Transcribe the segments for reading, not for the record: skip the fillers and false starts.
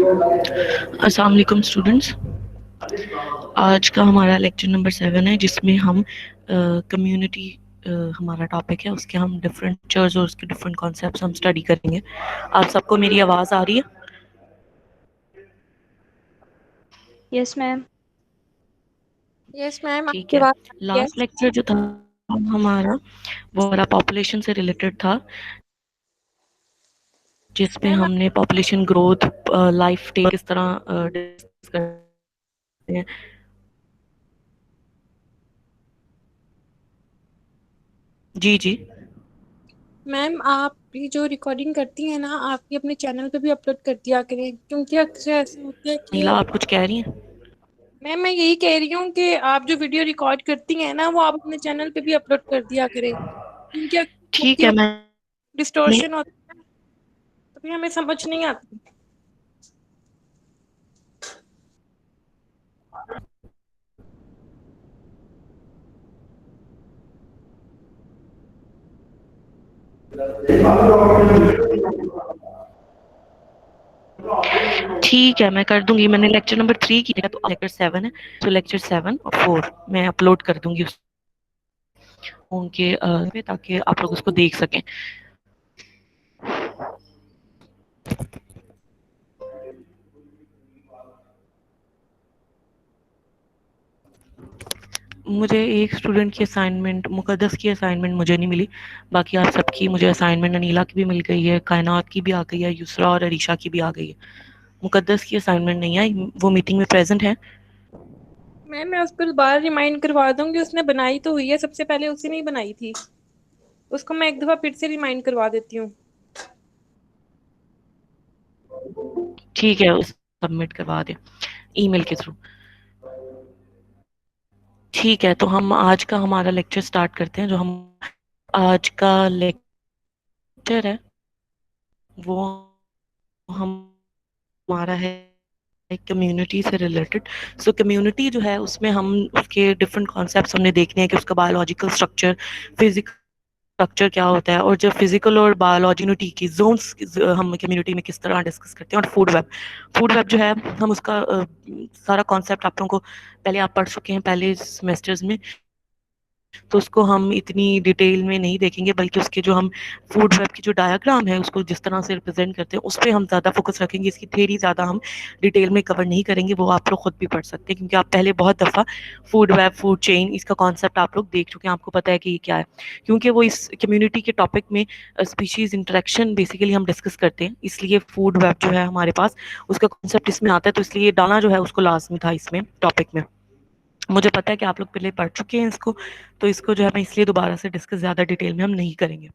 अस्सलाम वालेकुम स्टूडेंट्स। आज का हमारा लेक्चर नंबर 7 है जिसमें हम कम्युनिटी हमारा टॉपिक है, उसके हम डिफरेंट फीचर्स और उसके डिफरेंट कॉन्सेप्ट्स हम स्टडी करेंगे। आप सबको मेरी आवाज़ आ रही है? Yes ma'am. यस मैम, ठीक आपकी है। आवाज आ रही है। लास्ट लेक्चर जो था हमारा वो हमारा पॉपुलेशन से रिलेटेड था, जिसमें मैम हमने पॉपुलेशन ग्रोथ, लाइफ स्टेज किस तरह डिस्कस करते हैं। जी जी। मैम आप ये जो रिकॉर्डिंग करती हैं ना, आप ये अपने चैनल पे भी अपलोड कर दिया करें, क्योंकि अक्सर ऐसा होता है नीला, कि आप कुछ कह रही हैं? मैम मैं यही कह रही हूँ कि आप जो वीडियो रिकॉर्ड करती हैं ना, वो आप अपने चैनल पे भी अपलोड कर दिया करें, क्योंकि ठीक है, मैंने डिस्टोर्शन होता है, तभी हमें समझ नहीं आती। ठीक है, मैं कर दूंगी। मैंने लेक्चर नंबर 3 किया तो लेक्चर 7 है, तो लेक्चर 7 और 4 मैं अपलोड कर दूंगी उनके पे, ताकि आप लोग उसको देख सकें। मुझे एक स्टूडेंट की असाइनमेंट, मुकद्दस की असाइनमेंट मुझे नहीं मिली, बाकी आप सबकी मुझे असाइनमेंट अनीला की भी मिल गई है, कायनात की भी आ गई है, युसरा और अरीशा की भी आ गई है। मुकद्दस की असाइनमेंट नहीं आई, वो मीटिंग में प्रेजेंट है। मैम मैं उसको दोबारा रिमाइंड करवा दूंगी, उसने बनाई तो हुई है, सबसे पहले उसी ने ही बनाई थी, उसको मैं एक दफा फिर से रिमाइंड करवा देती हूँ। ठीक है, उस सबमिट करवा दें ईमेल के थ्रू। ठीक है, तो हम आज का हमारा लेक्चर स्टार्ट करते हैं। जो हम आज का लेक्चर है वो हम हमारा है कम्युनिटी से रिलेटेड। सो कम्युनिटी जो है उसमें हम उसके डिफरेंट कॉन्सेप्ट्स हमने देखने हैं कि उसका बायोलॉजिकल स्ट्रक्चर, फिजिकल स्ट्रक्चर क्या होता है, और जब फिजिकल और बायोलॉजी की जोन्स हम कम्युनिटी में किस तरह डिस्कस करते हैं। और फूड वेब जो है हम उसका सारा कॉन्सेप्ट आप लोगों को पहले आप पढ़ चुके हैं पहले सेमेस्टर्स में, तो उसको हम इतनी डिटेल में नहीं देखेंगे, बल्कि उसके जो हम फूड वेब की जो डायग्राम है उसको जिस तरह से रिप्रेजेंट करते हैं उस पर हम ज़्यादा फोकस रखेंगे। इसकी थ्योरी ज़्यादा हम डिटेल में कवर नहीं करेंगे, वो आप लोग खुद भी पढ़ सकते हैं, क्योंकि आप पहले बहुत दफ़ा फूड वेब, फूड चेन, इसका कॉन्सेप्ट आप लोग देख चुके हैं, आपको पता है कि ये क्या है। क्योंकि वो इस कम्युनिटी के टॉपिक में स्पीशीज़ इंटरेक्शन बेसिकली हम डिस्कस करते हैं, इसलिए फूड वेब जो है हमारे पास उसका कॉन्सेप्ट इसमें आता है, तो इसलिए डालना जो है उसको लाजमी था इसमें टॉपिक में। मुझे पता है कि आप लोग पहले पढ़ चुके हैं इसको, तो इसको जो है मैं इसलिए दोबारा से डिस्कस ज़्यादा डिटेल में हम नहीं करेंगे।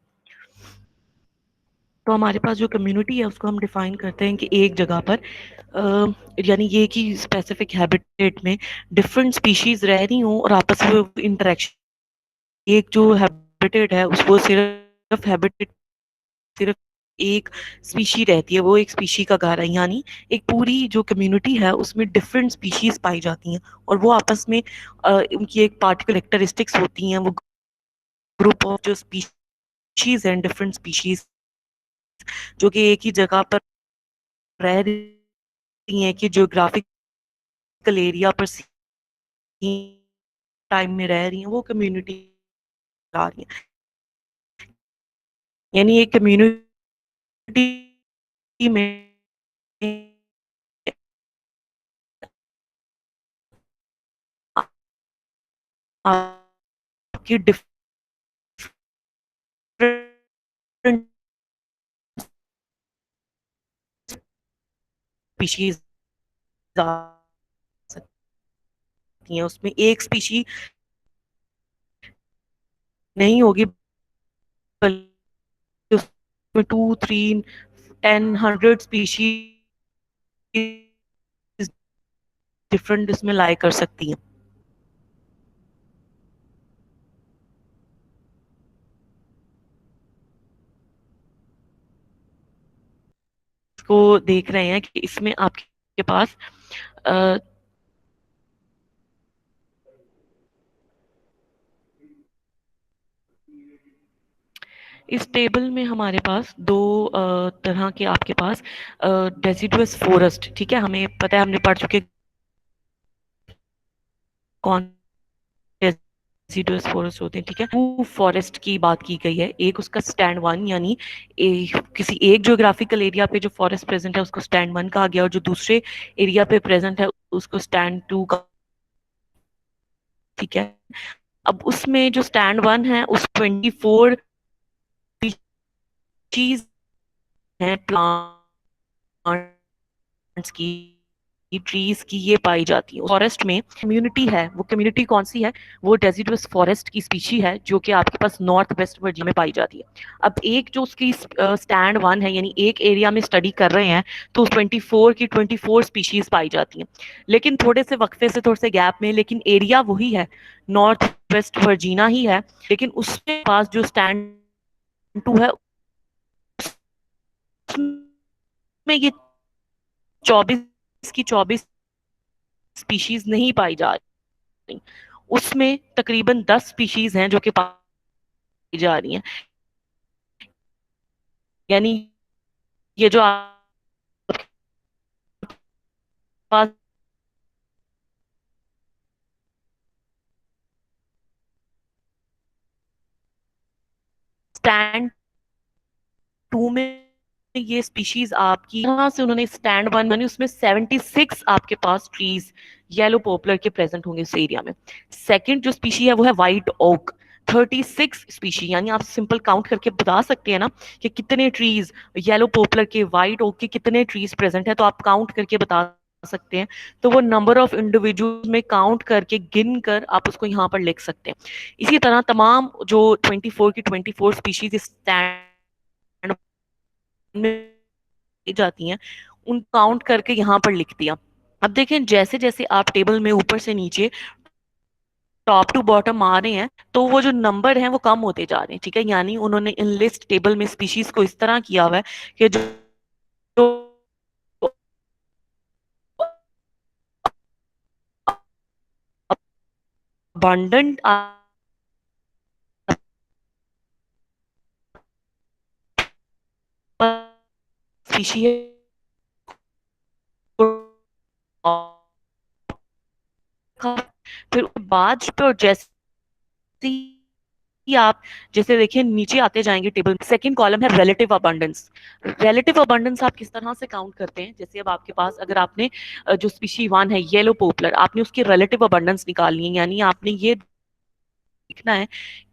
तो हमारे पास जो कम्युनिटी है उसको हम डिफाइन करते हैं कि एक जगह पर यानी ये कि स्पेसिफिक हैबिटेट में डिफरेंट स्पीशीज रह रही हों और आपस में इंटरेक्शन। एक जो हैबिटेट है उसको सिर्फ हैबिटेट, सिर्फ एक स्पीशी रहती है, वो एक स्पीशी का घर है, यानी एक पूरी जो कम्युनिटी है उसमें डिफरेंट स्पीशीज पाई जाती हैं, और वो आपस में उनकी एक पार्टिकुलर कैरेक्टरिस्टिक्स होती हैं। वो ग्रुप ऑफ जो स्पीशीज हैं, डिफरेंट स्पीशीज जो कि एक ही जगह पर रह रही हैं, कि जियोग्राफिकल एरिया पर टाइम में रह रही हैं, वो कम्युनिटी आ रही है। यानी एक कम्युनिटी में आपकी डिफरेंट स्पीशीज आ सकती हैं, उसमें एक स्पीशी नहीं होगी, बल्कि उसमें 2, 3, 10, 100 स्पीशीज डिफरेंट इसमें लाई कर सकती हैं। इसको देख रहे हैं कि इसमें आपके पास अ, इस टेबल में हमारे पास दो तरह के आपके पास डेसिडुअस फॉरेस्ट, ठीक है, हमें पता है, हमने पढ़ चुके कौन डेसिडुअस फॉरेस्ट होते हैं, ठीक है। टू फॉरेस्ट की बात की गई है, एक उसका स्टैंड वन यानी किसी एक ज्योग्राफिकल एरिया पे जो फॉरेस्ट प्रेजेंट है उसको स्टैंड वन कहा गया, और जो दूसरे एरिया पे प्रेजेंट है उसको स्टैंड टू का, ठीक है। अब उसमें जो स्टैंड वन है उस 24 चीज है प्लांट्स की, ट्रीज की, ये पाई जाती है फॉरेस्ट में। कम्युनिटी है, वो कम्युनिटी कौन सी है, वो डेसिडुअस फॉरेस्ट की स्पीशी है जो कि आपके पास नॉर्थ वेस्ट वर्जीनिया में पाई जाती है। अब एक जो उसकी स्टैंड वन है यानी एक एरिया में स्टडी कर रहे हैं तो 24 की 24 स्पीशीज पाई जाती हैं, लेकिन थोड़े से वक्फे से, थोड़े से गैप में, लेकिन एरिया वही है, नॉर्थ वेस्ट वर्जीनिया ही है। लेकिन उसके पास जो स्टैंड टू है उसमें ये 24 की 24 स्पीशीज नहीं पाई जा रही, उसमें तकरीबन 10 स्पीशीज हैं जो कि पाई जा रही हैं। यानी ये जो आपके पास स्टैंड टू में ये स्पीशीज आपकी यहाँ से उन्होंने स्टैंड वन यानी उसमें 76 आपके पास ट्रीज येलो पॉपुलर के प्रेजेंट होंगे इस एरिया में। सेकंड जो स्पीशी है वो है व्हाइट ओक, 36 स्पीशी, यानी आप सिंपल काउंट करके बता सकते हैं ना कि कितने ट्रीज येलो पॉपुलर के, व्हाइट ओक के कितने ट्रीज प्रेजेंट है, तो आप काउंट करके बता सकते हैं। तो वो नंबर ऑफ इंडिविजुअल में काउंट करके गिन कर आप उसको यहाँ पर लिख सकते हैं। इसी तरह तमाम जो 24 की 24 स्पीशीज स्टैंड में जाती हैं उन काउंट करके यहाँ पर लिख दिया। अब देखें जैसे जैसे आप टेबल में ऊपर से नीचे टॉप टू बॉटम आ रहे हैं तो वो जो नंबर हैं वो कम होते जा रहे हैं, ठीक है। यानी उन्होंने इन लिस्ट टेबल में स्पीशीज को इस तरह किया हुआ है कि जो अबंडेंट स्पीशी है, फिर बाद पे जैसे ही आप जैसे देखिए नीचे आते जाएंगे टेबल, सेकंड कॉलम है रिलेटिव अबंडेंस। रिलेटिव अबंडेंस आप किस तरह से काउंट करते हैं, जैसे अब आपके पास अगर आपने जो स्पीशी वन है येलो पोपलर, आपने उसकी रिलेटिव अबंडेंस निकालनी है, यानी आपने ये देखना है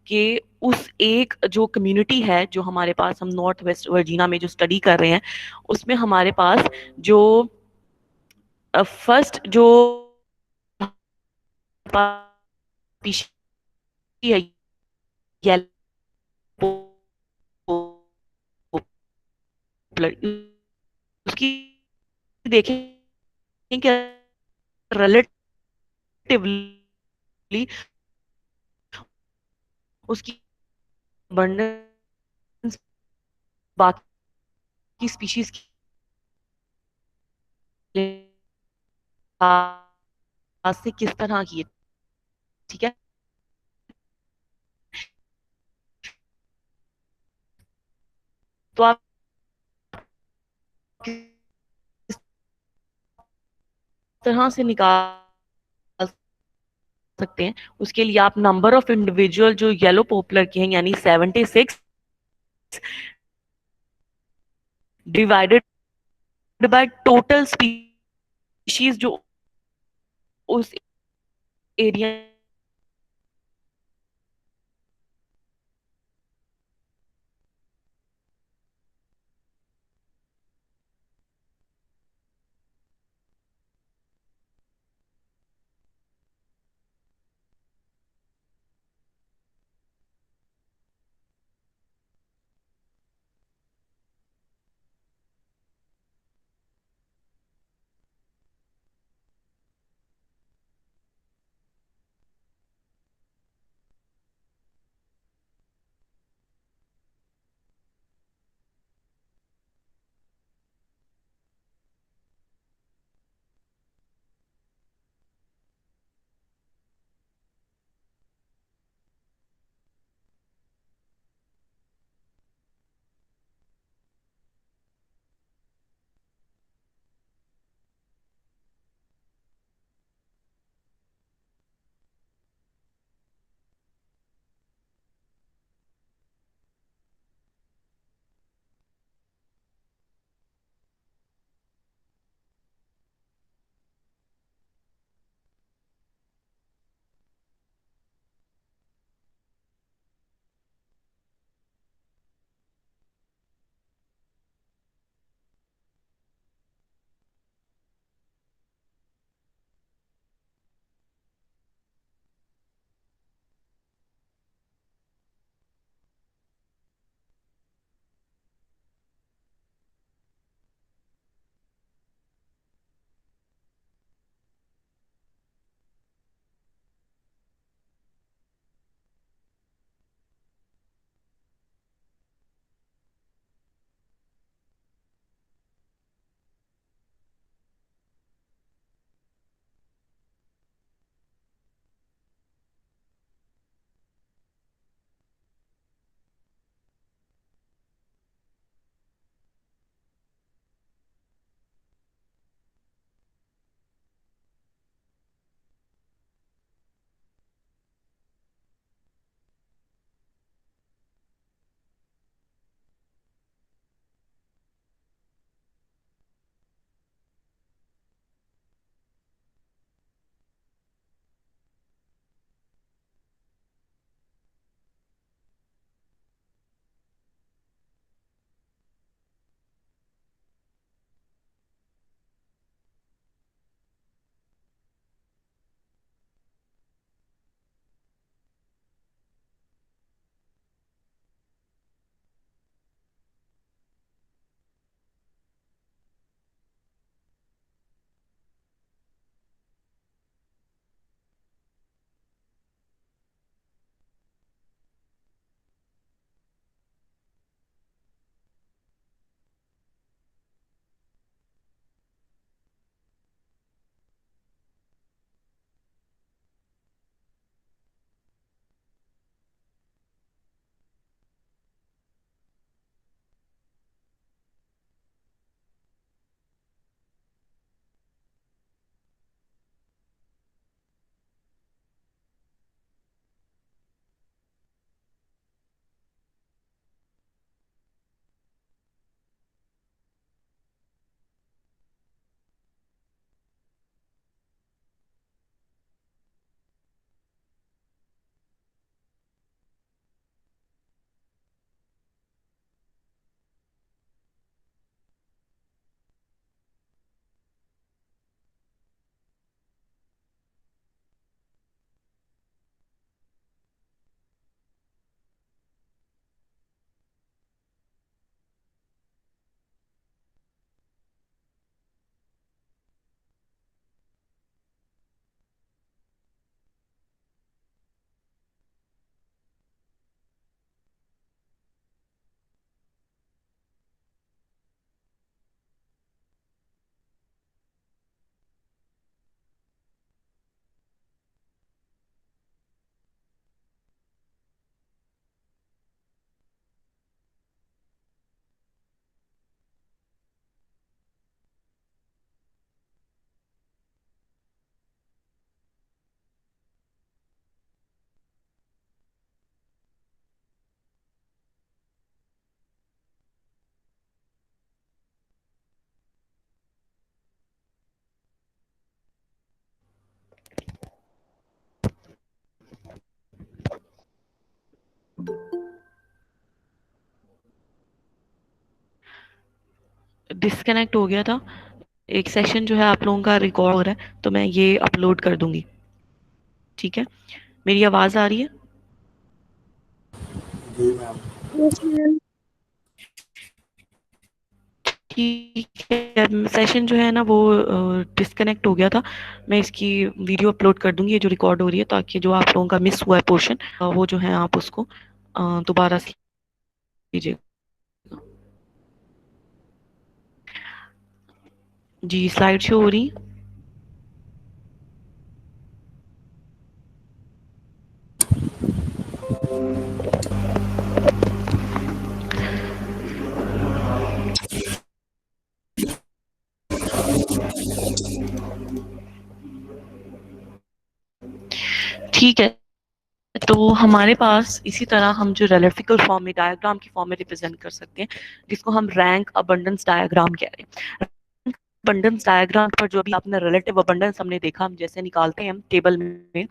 कि उस एक जो कम्युनिटी है जो हमारे पास, हम नॉर्थ वेस्ट वर्जीनिया में जो स्टडी कर रहे हैं, उसमें हमारे पास जो फर्स्ट जो स्पीशी है येलो पोपलर, उसकी देखें कि रिलेटिवली उसकी अबंडेंस बाकी स्पीशीज के लिहाज से किस तरह की है, ठीक है। तो आप किस तरह से निकाल सकते हैं, उसके लिए आप नंबर ऑफ इंडिविजुअल जो येलो पॉपुलर के हैं यानी 76 डिवाइडेड बाय टोटल स्पीशीज जो उस एरिया डिस्कनेक्ट हो गया था। एक सेशन जो है आप लोगों का रिकॉर्ड हो रहा है, तो मैं ये अपलोड कर दूंगी। ठीक है, मेरी आवाज आ रही है? जी मैम। Yes ma'am. ठीक है, सेशन जो है ना वो डिस्कनेक्ट हो गया था। मैं इसकी वीडियो अपलोड कर दूंगी, ये जो रिकॉर्ड हो रही है, ताकि जो आप लोगों का मिस हुआ है पोर्शन, वो जो है आप उसको दोबारा से लीजिए। जी, स्लाइड शो हो रही। ठीक है, तो हमारे पास इसी तरह हम जो रेलेटिकल फॉर्म में, डायग्राम की फॉर्म में रिप्रेजेंट कर सकते हैं, जिसको हम रैंक अबंडेंस डायग्राम कह रहे हैं। अबंडेंस डायग्राम पर जो अभी आपने रिलेटिव अबंडेंस हमने देखा, हम जैसे निकालते हैं हम टेबल में,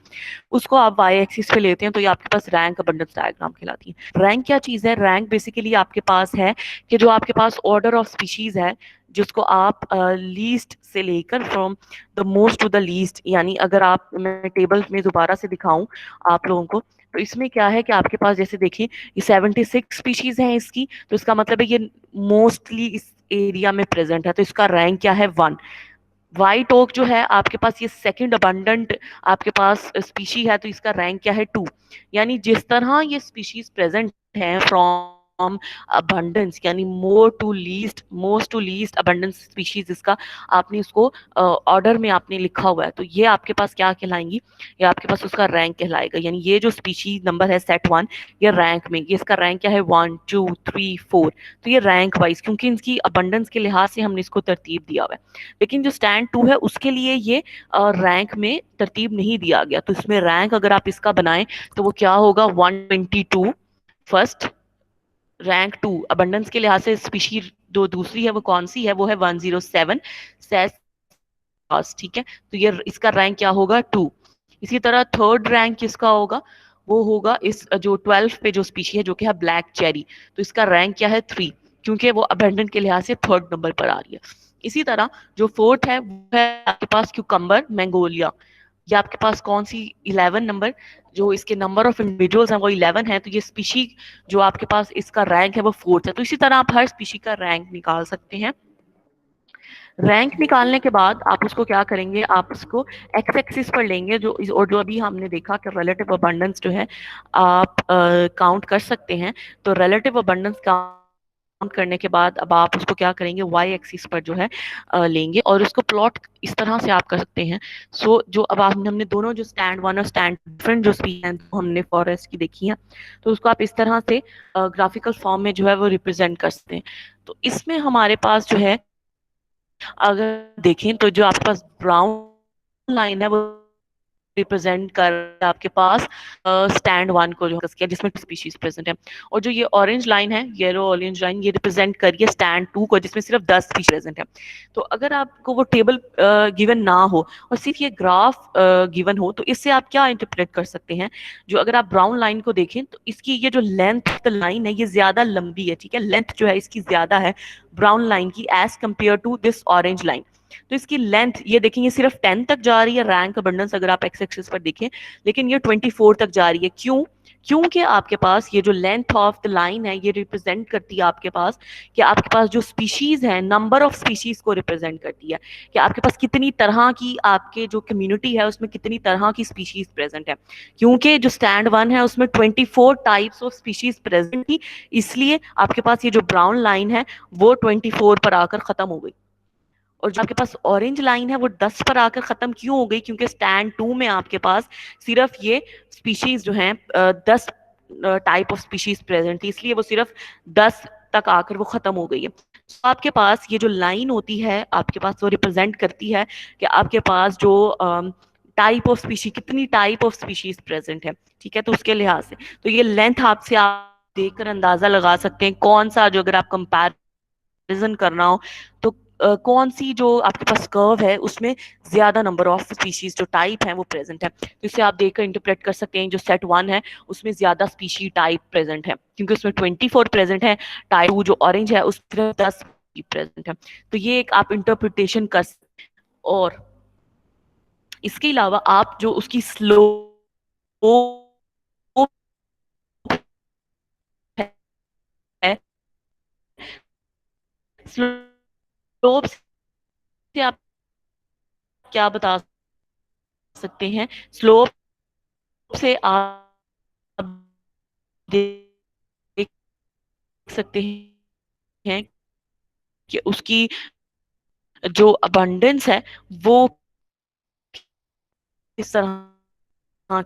उसको आप वाई एक्सिस पे लेते हैं, तो ये आपके पास रैंक अबंडेंस डायग्राम कहलाती है। रैंक क्या चीज है? रैंक बेसिकली आपके पास है कि जो आपके पास ऑर्डर ऑफ स्पीशीज है, जिसको आप लीस्ट से लेकर from the most to the least, यानी अगर आप, मैं टेबल में दोबारा से दिखाऊं आप लोगों को, तो इसमें क्या है कि आपके पास जैसे देखिए ये 76 स्पीशीज हैं इसकी, तो इसका मतलब है ये मोस्टली इस एरिया में प्रेजेंट है, तो इसका रैंक क्या है? 1। व्हाइट ओक जो है आपके पास ये सेकंड अबंडेंट आपके पास स्पीशी है, तो इसका रैंक क्या है? 2। यानी जिस तरह ये स्पीशीज प्रेजेंट है फ्रॉम अबंडेंस, यानी more to least, most to least abundance species, इसका आपने इसको ऑर्डर में आपने लिखा हुआ है, तो ये आपके पास क्या कहलाएंगी? ये आपके पास उसका रैंक कहलाएगा। यानी ये जो स्पीशीज नंबर है सेट 1, ये रैंक में, ये इसका रैंक क्या है? 1 2 3 4। तो ये रैंक वाइज, क्योंकि इनकी अबंडेंस के लिहाज से हमने इसको तरतीब दिया हुआ है। लेकिन जो स्टैंड 2 है उसके लिए ये रैंक में तरतीब नहीं दिया गया, तो इसमें रैंक अगर आप इसका बनाएं तो वो क्या होगा? 122 फर्स्ट, रैंक 2 अबंडेंस के लिहाज से स्पीशी जो दूसरी है वो कौन सी है? वो है 107 सेस। ठीक है, तो ये इसका रैंक क्या होगा? 2। इसी तरह थर्ड रैंक किसका होगा? वो होगा इस जो 12 पे जो स्पीशी है, जो कि है ब्लैक चेरी, तो इसका रैंक क्या है? 3, क्योंकि वो अबेंडेंट के लिहाज से थर्ड नंबर पर आ रही है। इसी तरह जो फोर्थ है वो है आपके पास क्यूकम्बर मैंगोलिया, ये आपके पास कौन सी? 11 नंबर, जो इसके नंबर ऑफ इंडिविजुअल्स हैं वो 11 है, तो ये स्पीशी जो आपके पास इसका रैंक है वो फोर्थ है। तो इसी तरह आप हर स्पीशी का रैंक निकाल सकते हैं। रैंक निकालने के बाद आप उसको क्या करेंगे? आप उसको एक्स एक्सिस पर लेंगे, जो और जो अभी हमने देखा कि रिलेटिव अबंडेंस जो है आप काउंट कर सकते हैं, तो रिलेटिव अबंडेंस काउंट करने के बाद अब आप उसको क्या करेंगे? वाई एक्सिस पर जो है लेंगे, और उसको प्लॉट इस तरह से आप कर सकते हैं। जो अब आप, हमने दोनों जो स्टैंड 1 और स्टैंड डिफरेंट जो स्पीड हैं हमने फॉरेस्ट की देखी है, तो उसको आप इस तरह से ग्राफिकल फॉर्म में जो है वो रिप्रेजेंट कर सकते हैं। तो इसमें हमारे पास जो है, अगर देखें तो जो आपके पास ब्राउन लाइन है वो रिप्रेजेंट कर आपके पास स्टैंड 1 को जो डिस्कस किया, जिसमें स्पीशीज प्रेजेंट है, और जो ये ऑरेंज लाइन है, येलो ऑरेंज लाइन, ये रिप्रेजेंट करिए स्टैंड 2 को, जिसमें सिर्फ 10 स्पीशीज प्रेजेंट है। तो अगर आपको वो टेबल गिवन ना हो और सिर्फ ये ग्राफ गिवन हो, तो इससे आप क्या इंटरप्रेट कर सकते हैं? जो अगर आप ब्राउन लाइन को देखें तो इसकी ये जो लेंथ लाइन है ये ज्यादा लंबी है, ठीक है, लेंथ जो है इसकी ज्यादा है ब्राउन लाइन की as compare to this orange line. तो इसकी लेंथ ये देखें, ये सिर्फ 10 तक जा रही है रैंक अबंडेंस अगर आप एक्स एक्सिस पर देखें, लेकिन ये 24 तक जा रही है। क्यों? क्योंकि आपके पास ये जो लेंथ ऑफ द लाइन है ये रिप्रेजेंट करती है आपके पास कि आपके पास जो स्पीशीज है, नंबर ऑफ स्पीशीज को रिप्रेजेंट करती है कि आपके पास कितनी तरह की, आपके जो कम्युनिटी है उसमें कितनी तरह की स्पीशीज प्रेजेंट है। क्योंकि जो स्टैंड 1 है उसमें 24 टाइप्स ऑफ स्पीशीज प्रेजेंट थी, इसलिए आपके पास ये जो ब्राउन लाइन है वो 24 पर आकर खत्म हो गई, और जो आपके पास ऑरेंज लाइन है वो 10 पर आकर खत्म क्यों हो गई? क्योंकि स्टैंड 2 में आपके पास सिर्फ ये स्पीशीज जो हैं 10 टाइप ऑफ स्पीशीज प्रेजेंट थी, इसलिए वो सिर्फ 10 तक आकर वो खत्म हो गई है। तो आपके पास ये जो लाइन होती है आपके पास वो रिप्रेजेंट करती है कि आपके पास जो टाइप ऑफ स्पीशीज, कितनी टाइप ऑफ स्पीशीज प्रेजेंट है, ठीक है। तो उसके लिहाज से तो ये लेंथ आपसे आप देखकर अंदाजा लगा सकते हैं कौन सा, जो अगर आप कंपैरिजन करना हो तो कौन सी जो आपके पास कर्व है उसमें ज्यादा नंबर ऑफ स्पीशीज जो टाइप है वो प्रेजेंट है। तो इसे आप देखकर इंटरप्रेट कर सकते हैं जो सेट 1 है उसमें ज्यादा स्पीशी टाइप प्रेजेंट है, क्योंकि उसमें 24 प्रेजेंट है। टाइप 2 जो ऑरेंज है उसमें 10 प्रेजेंट है। तो ये एक आप इंटरप्रिटेशन कर सकते हैं। और इसके अलावा आप जो उसकी स्लो है, स्लोप से आप क्या बता सकते हैं? स्लोप से आप देख सकते हैं कि उसकी जो अबंडेंस है वो किस तरह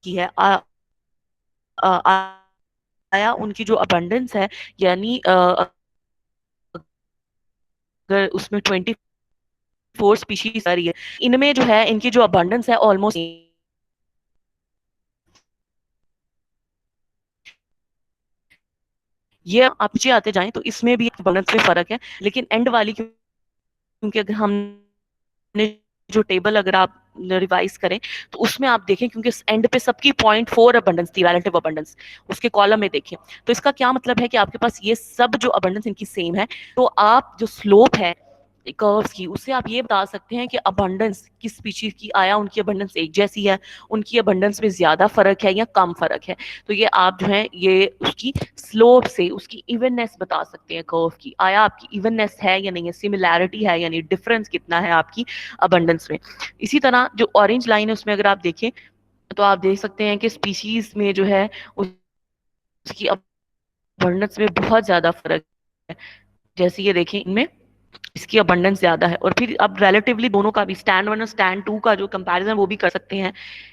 की है। आया उनकी जो अबंडेंस है, यानी अगर उसमें 24 स्पीशीज आ रही है, इनमें जो है इनकी जो अबंडेंस है ऑलमोस्ट, ये आप नीचे आते जाएं तो इसमें भी अबंडेंस में फर्क है। लेकिन एंड वाली, क्योंकि अगर हमने जो टेबल अगर आप रिवाइज करें तो उसमें आप देखें, क्योंकि एंड पे सबकी 0.4 अबंडेंस थी, रिलेटिव अबंडेंस उसके कॉलम में देखें, तो इसका क्या मतलब है कि आपके पास ये सब जो अबंडेंस इनकी सेम है। तो आप जो स्लोप है कर्व्स की, उससे आप ये बता सकते हैं कि अबंडेंस किस स्पीशीज की आया उनकी अबंडेंस एक जैसी है, उनकी अबंडेंस में ज्यादा फर्क है या कम फर्क है। तो ये आप जो है ये उसकी स्लोप से उसकी इवननेस बता सकते हैं कर्व की, आया आपकी इवननेस है या नहीं है, सिमिलैरिटी है यानी डिफरेंस कितना है आपकी अबंडेंस में। इसी तरह जो ऑरेंज लाइन है उसमें अगर आप देखें तो आप देख सकते हैं कि स्पीशीज में जो है उसकी अबंडेंस में बहुत ज्यादा फर्क है। जैसे ये देखें, इनमें इसकी अबंडेंस ज्यादा है। और फिर अब रिलेटिवली दोनों का भी स्टैंड 1 और स्टैंड 2 का जो कंपैरिजन वो भी कर सकते हैं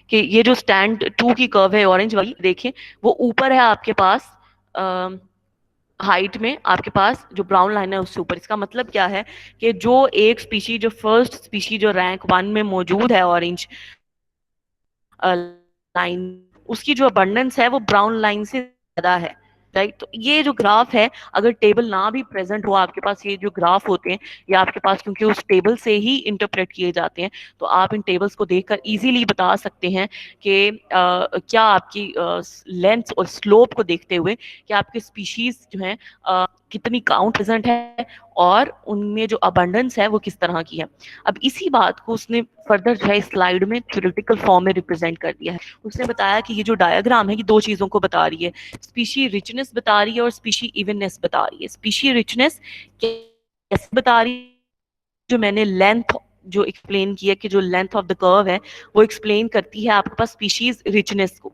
कि ये जो स्टैंड 2 की कर्व है ऑरेंज वाली, देखें वो ऊपर है आपके पास हाइट में, आपके पास जो ब्राउन लाइन है उससे ऊपर। इसका मतलब क्या है कि जो एक स्पीशी, जो फर्स्ट स्पीशी जो रैंक 1 में मौजूद है ऑरेंज लाइन, उसकी जो अबंडेंस है वो ब्राउन लाइन से ज्यादा है, राइट। तो ये जो ग्राफ है, अगर टेबल ना भी प्रेजेंट हो आपके पास, ये जो ग्राफ होते हैं ये आपके पास क्योंकि उस टेबल से ही इंटरप्रेट किए जाते हैं, तो आप इन टेबल्स को देखकर इजीली बता सकते हैं कि क्या आपकी लेंथ और स्लोप को देखते हुए कि आपके स्पीशीज जो हैं कितनी काउंट प्रेजेंट है और उनमें जो अबंडेंस है वो किस तरह की है। अब इसी बात को उसने फर्दर जो है स्लाइड में थ्योरेटिकल फॉर्म में रिप्रेजेंट कर दिया है। उसने बताया कि ये जो डायग्राम है ये दो चीजों को बता रही है, स्पीशी रिचनेस बता रही है और स्पीशी इवननेस बता रही है। स्पीशी रिचनेस कैसे बता रही है? जो मैंने लेंथ जो एक्सप्लेन किया कि जो लेंथ ऑफ द कर्व है वो एक्सप्लेन करती है आपके पास स्पीशीज रिचनेस को,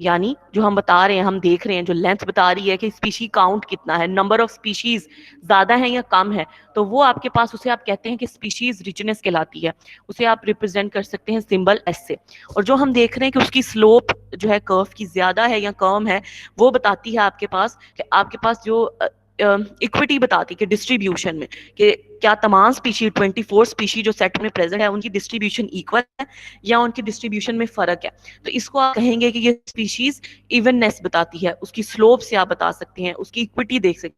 यानी जो हम बता रहे हैं, हम देख रहे हैं जो लेंथ बता रही है कि स्पीशी काउंट कितना है, नंबर ऑफ स्पीशीज ज्यादा है या कम है, तो वो आपके पास, उसे आप कहते हैं कि स्पीशीज रिचनेस कहलाती है। उसे आप रिप्रेजेंट कर सकते हैं सिंबल एस से। और जो हम देख रहे हैं कि उसकी स्लोप जो है कर्व की ज्यादा है या कम है, वो बताती है आपके पास कि आपके पास जो इक्विटी बताती है कि डिस्ट्रीब्यूशन में कि क्या तमाम स्पीशी 24 स्पीशी जो सेट में प्रेजेंट है उनकी डिस्ट्रीब्यूशन इक्वल है या उनकी डिस्ट्रीब्यूशन में फर्क है। तो इसको आप कहेंगे कि ये स्पीशीज इवननेस बताती है, उसकी स्लोप से आप बता सकते हैं, उसकी इक्विटी देख सकते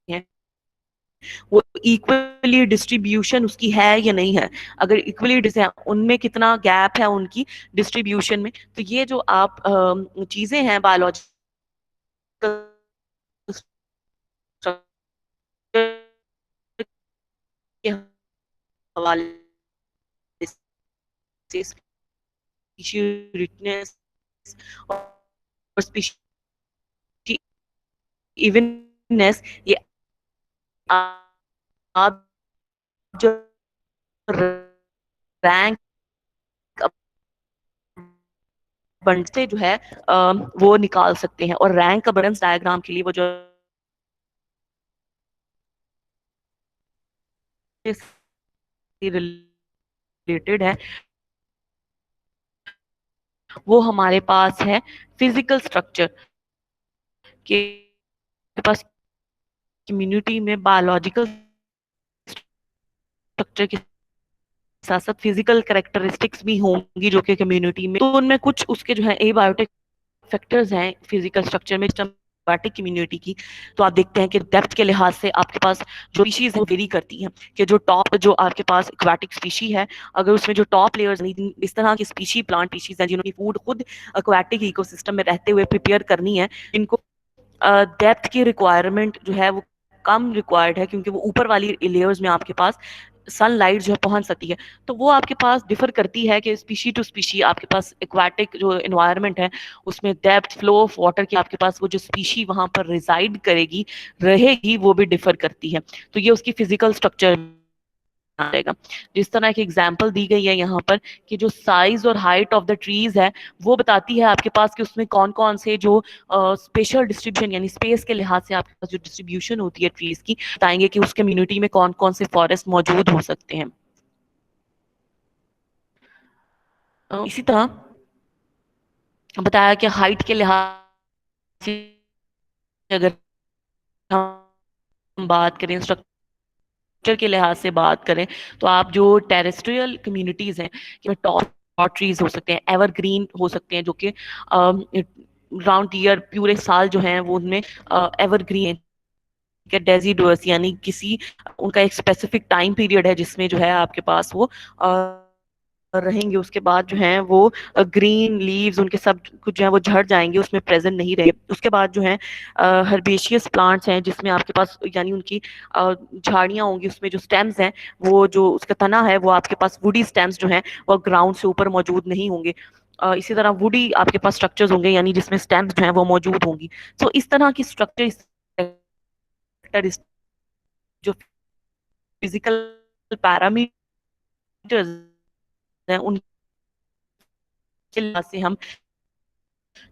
हैं वो इक्वली डिस्ट्रीब्यूशन उसकी है या नहीं है। अगर इक्वली है उनमें कितना गैप है उनकी डिस्ट्रीब्यूशन में। तो ये जो आप चीजें हैं बायोलॉजिकल के हवाले से, स्पीशी रिचनेस और स्पीशी इवननेस, ये आप जो रैंक से जो है वो निकाल सकते हैं। और रैंक अबंडेंस डायग्राम के लिए वो जो रिलेटेड है वो हमारे पास है फिजिकल स्ट्रक्चर के पास, कम्युनिटी में बायोलॉजिकल स्ट्रक्चर के साथ साथ फिजिकल कैरेक्टरिस्टिक्स भी होंगी जो कि कम्युनिटी में, तो उनमें कुछ उसके जो है एबायोटिक फैक्टर्स हैं फिजिकल स्ट्रक्चर में एक्वाटिक कम्युनिटी की। तो आप देखते हैं कि डेप्थ के लिहाज से आपके पास जो स्पीशीज है वेरी करती हैं, कि जो टॉप जो आपके पास एक्वाटिक स्पीशी है, अगर उसमें जो टॉप लेयर्स इस तरह की स्पीशी प्लांट स्पीशीज हैं जिन्होंने फूड खुद एक्वाटिक इकोसिस्टम में रहते हुए प्रिपेयर करनी है, इनको डेप्थ की रिक्वायरमेंट जो है वो कम रिक्वायर्ड है, क्योंकि वो ऊपर वाली लेयर्स में आपके पास सनलाइट जो है पहुंच सकती है। तो वो आपके पास डिफर करती है कि स्पीशी टू स्पीशी आपके पास एक्वाटिक जो एनवायरनमेंट है उसमें डेप्थ फ्लो ऑफ वाटर की आपके पास वो जो स्पीशी वहां पर रिजाइड करेगी रहेगी वो भी डिफर करती है। तो ये उसकी फिजिकल स्ट्रक्चर आएगा। जिस तरह की एग्जांपल दी गई है यहाँ पर कि जो साइज और हाइट ऑफ द ट्रीज है वो बताती है आपके पास कि उसमें कौन कौन से जो स्पेशल डिस्ट्रीब्यूशन यानी स्पेस के लिहाज से आपके पास जो डिस्ट्रीब्यूशन होती है ट्रीज की, बताएंगे कि उस कम्युनिटी में कौन कौन से फॉरेस्ट मौजूद हो सकते हैं। इसी तरह बताया कि हाइट के लिहाज से अगर हम बात करें, स्ट्रक्चर के लिहाज से बात करें, तो आप जो टेरेस्ट्रियल कम्युनिटीज हैं कि टॉप ट्रीज हो सकते हैं, एवरग्रीन हो सकते हैं, जो कि राउंड ईयर पूरे साल जो हैं वो उनमें एवरग्रीन है। डेजिडुअस यानी किसी उनका एक स्पेसिफिक टाइम पीरियड है जिसमें जो है आपके पास वो रहेंगे, उसके बाद जो है वो ग्रीन लीव्स उनके सब कुछ जो है वो झड़ जाएंगे, उसमें प्रेजेंट नहीं रहे। उसके बाद जो है हर्बेशियस प्लांट्स हैं जिसमें आपके पास यानी उनकी झाड़ियां होंगी, उसमें जो स्टेम्स हैं वो जो उसका तना है वो आपके पास वुडी स्टेम्स जो हैं वो ग्राउंड से ऊपर मौजूद नहीं होंगे। इसी तरह वुडी आपके पास स्ट्रक्चर्स होंगे यानी जिसमें स्टेम्स जो हैं वो मौजूद होंगी। तो इस तरह की स्ट्रक्चर जो फिजिकल पैरामीटर्स हैं उनके लिहाज से हम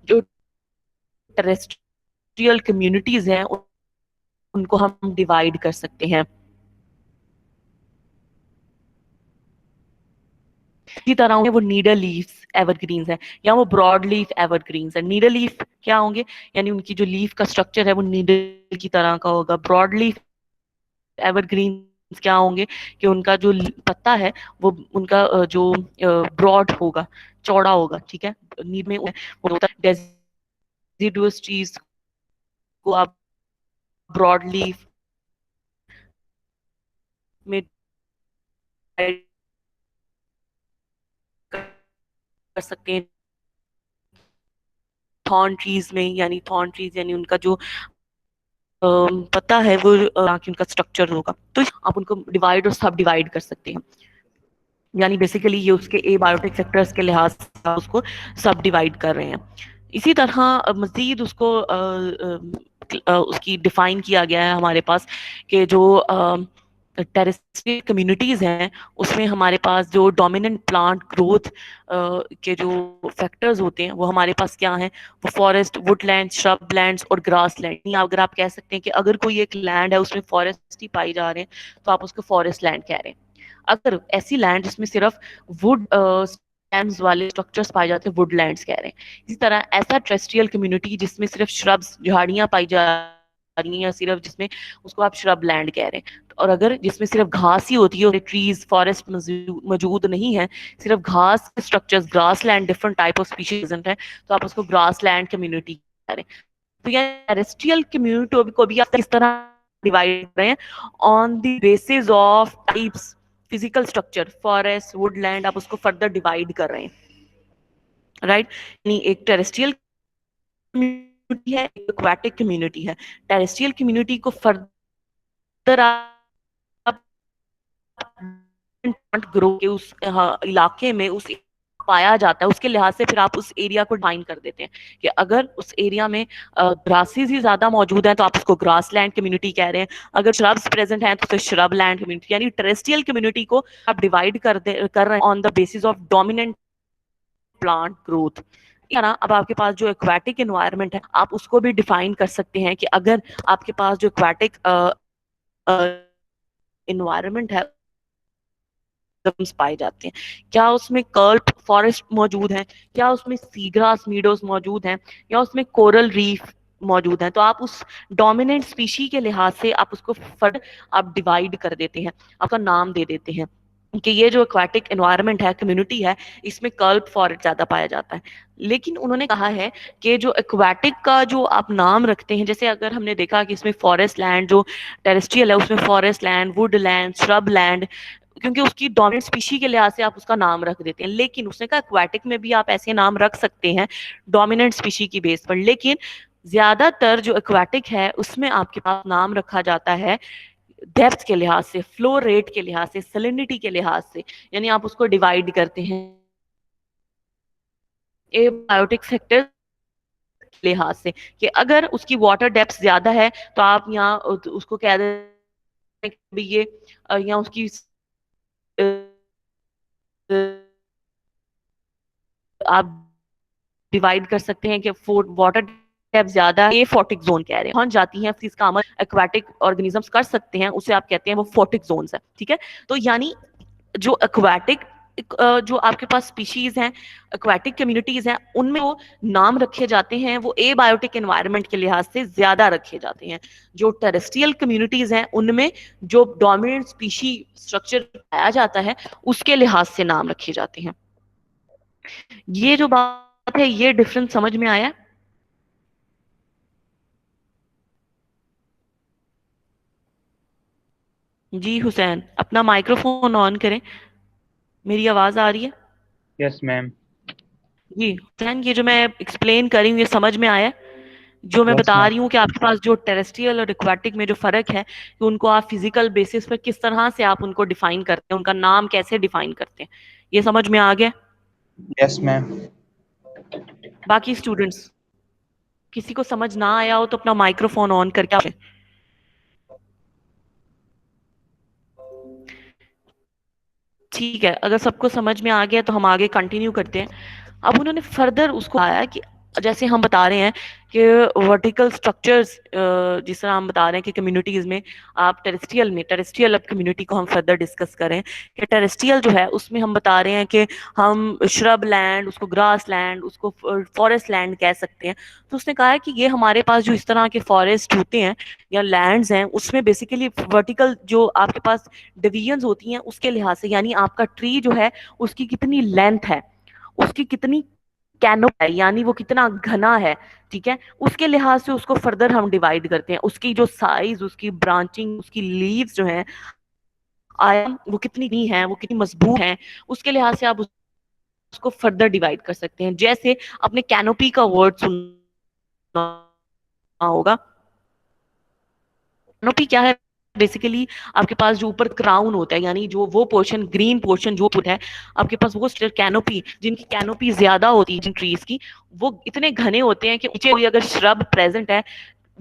जो टेरेस्ट्रियल कम्युनिटीज हैं उनको हम डिवाइड कर सकते हैं। इसी तरह होंगे वो नीडल लीव्स एवरग्रीन्स है या वो ब्रॉड लीफ एवरग्रीन्स है। नीडल लीफ क्या होंगे, यानी उनकी जो लीफ का स्ट्रक्चर है वो नीडल की तरह का होगा। ब्रॉड लीफ एवरग्रीन्स क्या होंगे कि उनका जो पत्ता है वो उनका जो ब्रॉड होगा, चौड़ा होगा, ठीक है। नीड में वो होता है डेसिडुअस ट्रीज को आप ब्रॉड लीफ में कर सकते हैं। थॉर्न ट्रीज में यानी थॉर्न ट्रीज यानी उनका जो पता है वो कि उनका स्ट्रक्चर होगा, तो आप उनको डिवाइड और सब डिवाइड कर सकते हैं। यानी बेसिकली ये उसके ए बायोटिक सेक्टर्स के लिहाज से उसको सब डिवाइड कर रहे हैं। इसी तरह मजीद उसको उसकी डिफाइन किया गया है हमारे पास कि जो टेरेस्ट्रियल कम्युनिटीज हैं उसमें हमारे पास जो डोमिनेंट प्लांट ग्रोथ के जो फैक्टर्स होते हैं वो हमारे पास क्या हैं, वो फॉरेस्ट, वुडलैंड, श्रबलैंड्स और ग्रासलैंड। अगर आप कह सकते हैं कि अगर कोई एक लैंड है उसमें फॉरेस्ट ही पाई जा रहे हैं तो आप उसको फॉरेस्ट लैंड कह रहे हैं। अगर ऐसी लैंड जिसमें सिर्फ वुड स्टेम्स वाले स्ट्रक्चर्स पाए जाते हैं, वुडलैंड्स कह रहे हैं। इसी तरह ऐसा टेरेस्ट्रियल कम्युनिटी जिसमें सिर्फ श्रब्स झाड़ियां पाई जा रही हैं या सिर्फ जिसमें उसको आप श्रब लैंड कह रहे हैं। और अगर जिसमें सिर्फ घास ही होती है, ट्रीज फॉरेस्ट मौजूद नहीं है, सिर्फ घास के structures, grass land, different type of species है, तो आप उसको ग्रास लैंड कम्युनिटी कह रहे हैं। तो ये टेरेस्ट्रियल कम्युनिटी को भी आप इस तरह डिवाइड कर रहे हैं on the basis of types, physical structure, forest, Woodland, आप उसको फर्दर डिवाइड कर रहे हैं, राइट। यानी एक टेरेस्ट्रियल कम्युनिटी है, एक एक्वाटिक कम्युनिटी है। टेरेस्ट्रियल कम्युनिटी को फर्दर आप ग्रो के उस इलाके में उस पाया जाता है उसके लिहाज से फिर आप उस एरिया को डिफाइन कर देते हैं कि अगर उस एरिया में ग्रासेस ही ज्यादा मौजूद हैं तो आप उसको ग्रास लैंड कम्युनिटी कह रहे हैं, अगर श्रब्स प्रेजेंट हैं तो उसे श्रब लैंड कम्युनिटी। यानी टेरेस्ट्रियल कम्युनिटी को आप डिवाइड कर रहे हैं on the basis of dominant plant growth. अब आपके पास जो एक्वाटिक एनवायरनमेंट है आप उसको भी डिफाइन कर सकते हैं कि अगर आपके पास जो एक्वाटिक एनवायरनमेंट है पाए जाते हैं, क्या उसमें कर्प फॉरेस्ट मौजूद है, क्या उसमें सीग्रास मीडोज मौजूद हैं, या उसमें कोरल रीफ मौजूद है, तो आप उस डोमिनेंट स्पीशी के लिहाज से आप उसको फर्द आप डिवाइड कर देते हैं, आपका नाम दे देते हैं कि ये जो एक्वाटिक एनवायरनमेंट है, कम्युनिटी है, इसमें कर्प फॉरेस्ट ज्यादा पाया जाता है। लेकिन उन्होंने कहा है कि जो एक्वाटिक का जो आप नाम रखते हैं, जैसे अगर हमने देखा कि इसमें फॉरेस्ट लैंड जो टेरेस्ट्रियल है उसमें forest land, would land, shrub land, क्योंकि उसकी डोमिनेंट स्पीशी के लिहाज से आप उसका नाम रख देते हैं। लेकिन उसने कहा एक्वाटिक में भी आप ऐसे नाम रख सकते हैं डोमिनेंट स्पीशी की बेस पर, लेकिन ज्यादातर जो एक्वाटिक है उसमें आपके पास नाम रखा जाता है डेप्थ के लिहाज से, फ्लो रेट के लिहाज से, सलिनिटी के लिहाज से, यानी आप उसको डिवाइड करते हैं एबायोटिक सेक्टर के लिहाज से कि अगर उसकी वाटर डेप्थ ज्यादा है तो आप यहाँ उसको कह दें कि ये यहाँ उसकी आप डिवाइड कर सकते हैं कि वाटर डेप्थ ज्यादा है, फोटिक जोन कह रहे हैं, पहुंच जाती हैं, इसका अमल एक्वाटिक ऑर्गेनिजम्स कर सकते हैं, उसे आप कहते हैं वो फोटिक जोन है। ठीक है, तो यानी जो एक्वाटिक जो आपके पास स्पीशीज हैं, एक्वाटिक कम्युनिटीज हैं, उनमें वो नाम रखे जाते हैं वो एबायोटिक एनवायरनमेंट के लिहाज से ज्यादा रखे जाते हैं। जो टेरेस्ट्रियल कम्युनिटीज हैं उनमें जो डोमिनेंट स्पीशी स्ट्रक्चर पाया जाता है उसके लिहाज से नाम रखे जाते हैं। ये जो बात है, ये डिफरेंस समझ में आया? जी हुसैन, अपना माइक्रोफोन ऑन करें, मेरी आवाज आ रही है? Yes ma'am. जी हुसैन, ये जो मैं एक्सप्लेन कर रही हूँ ये समझ में आया? जो मैं यस बता मैम। रही हूँ कि आपके पास जो टेरेस्ट्रियल और एक्वाटिक में जो फर्क है कि उनको आप फिजिकल बेसिस पर किस तरह से आप उनको डिफाइन करते हैं, उनका नाम कैसे डिफाइन करते हैं, ये समझ में आ गया? Yes ma'am. बाकी स्टूडेंट्स किसी को समझ ना आया हो तो अपना माइक्रोफोन ऑन करके आप ठीक है, अगर सबको समझ में आ गया तो हम आगे कंटिन्यू करते हैं। अब उन्होंने फर्दर उसको आया कि जैसे हम बता रहे हैं कि वर्टिकल स्ट्रक्चर्स, जिस तरह हम बता रहे हैं कि कम्युनिटीज में आप टेरेस्ट्रियल अब कम्युनिटी को हम फर्दर डिस्कस करें कि टेरेस्ट्रियल जो है उसमें हम बता रहे हैं कि हम श्रब लैंड, उसको ग्रास लैंड, उसको फॉरेस्ट लैंड कह सकते हैं। तो उसने कहा है कि ये हमारे पास जो इस तरह के फॉरेस्ट होते हैं या लैंड्स हैं उसमें बेसिकली वर्टिकल जो आपके पास डिवीजन्स होती हैं उसके लिहाज से, यानी आपका ट्री जो है उसकी कितनी लेंथ है, उसकी कितनी कैनोपी है, यानी वो कितना घना है, ठीक है, उसके लिहाज से उसको फर्दर हम डिवाइड करते हैं। उसकी जो साइज, उसकी ब्रांचिंग, उसकी लीव्स जो है, आयाम वो कितनी है, वो कितनी मजबूत है, उसके लिहाज से आप उसको फर्दर डिवाइड कर सकते हैं। जैसे अपने कैनोपी का वर्ड सुना होगा। कैनोपी क्या है? बेसिकली आपके पास जो ऊपर क्राउन होता है, यानी जो वो पोर्शन, ग्रीन पोर्शन जो है आपके पास, वो कैनोपी, जिनकी कैनोपी ज्यादा होती है जिन ट्रीज की, वो इतने घने होते हैं कि नीचे कोई अगर श्रब प्रेजेंट है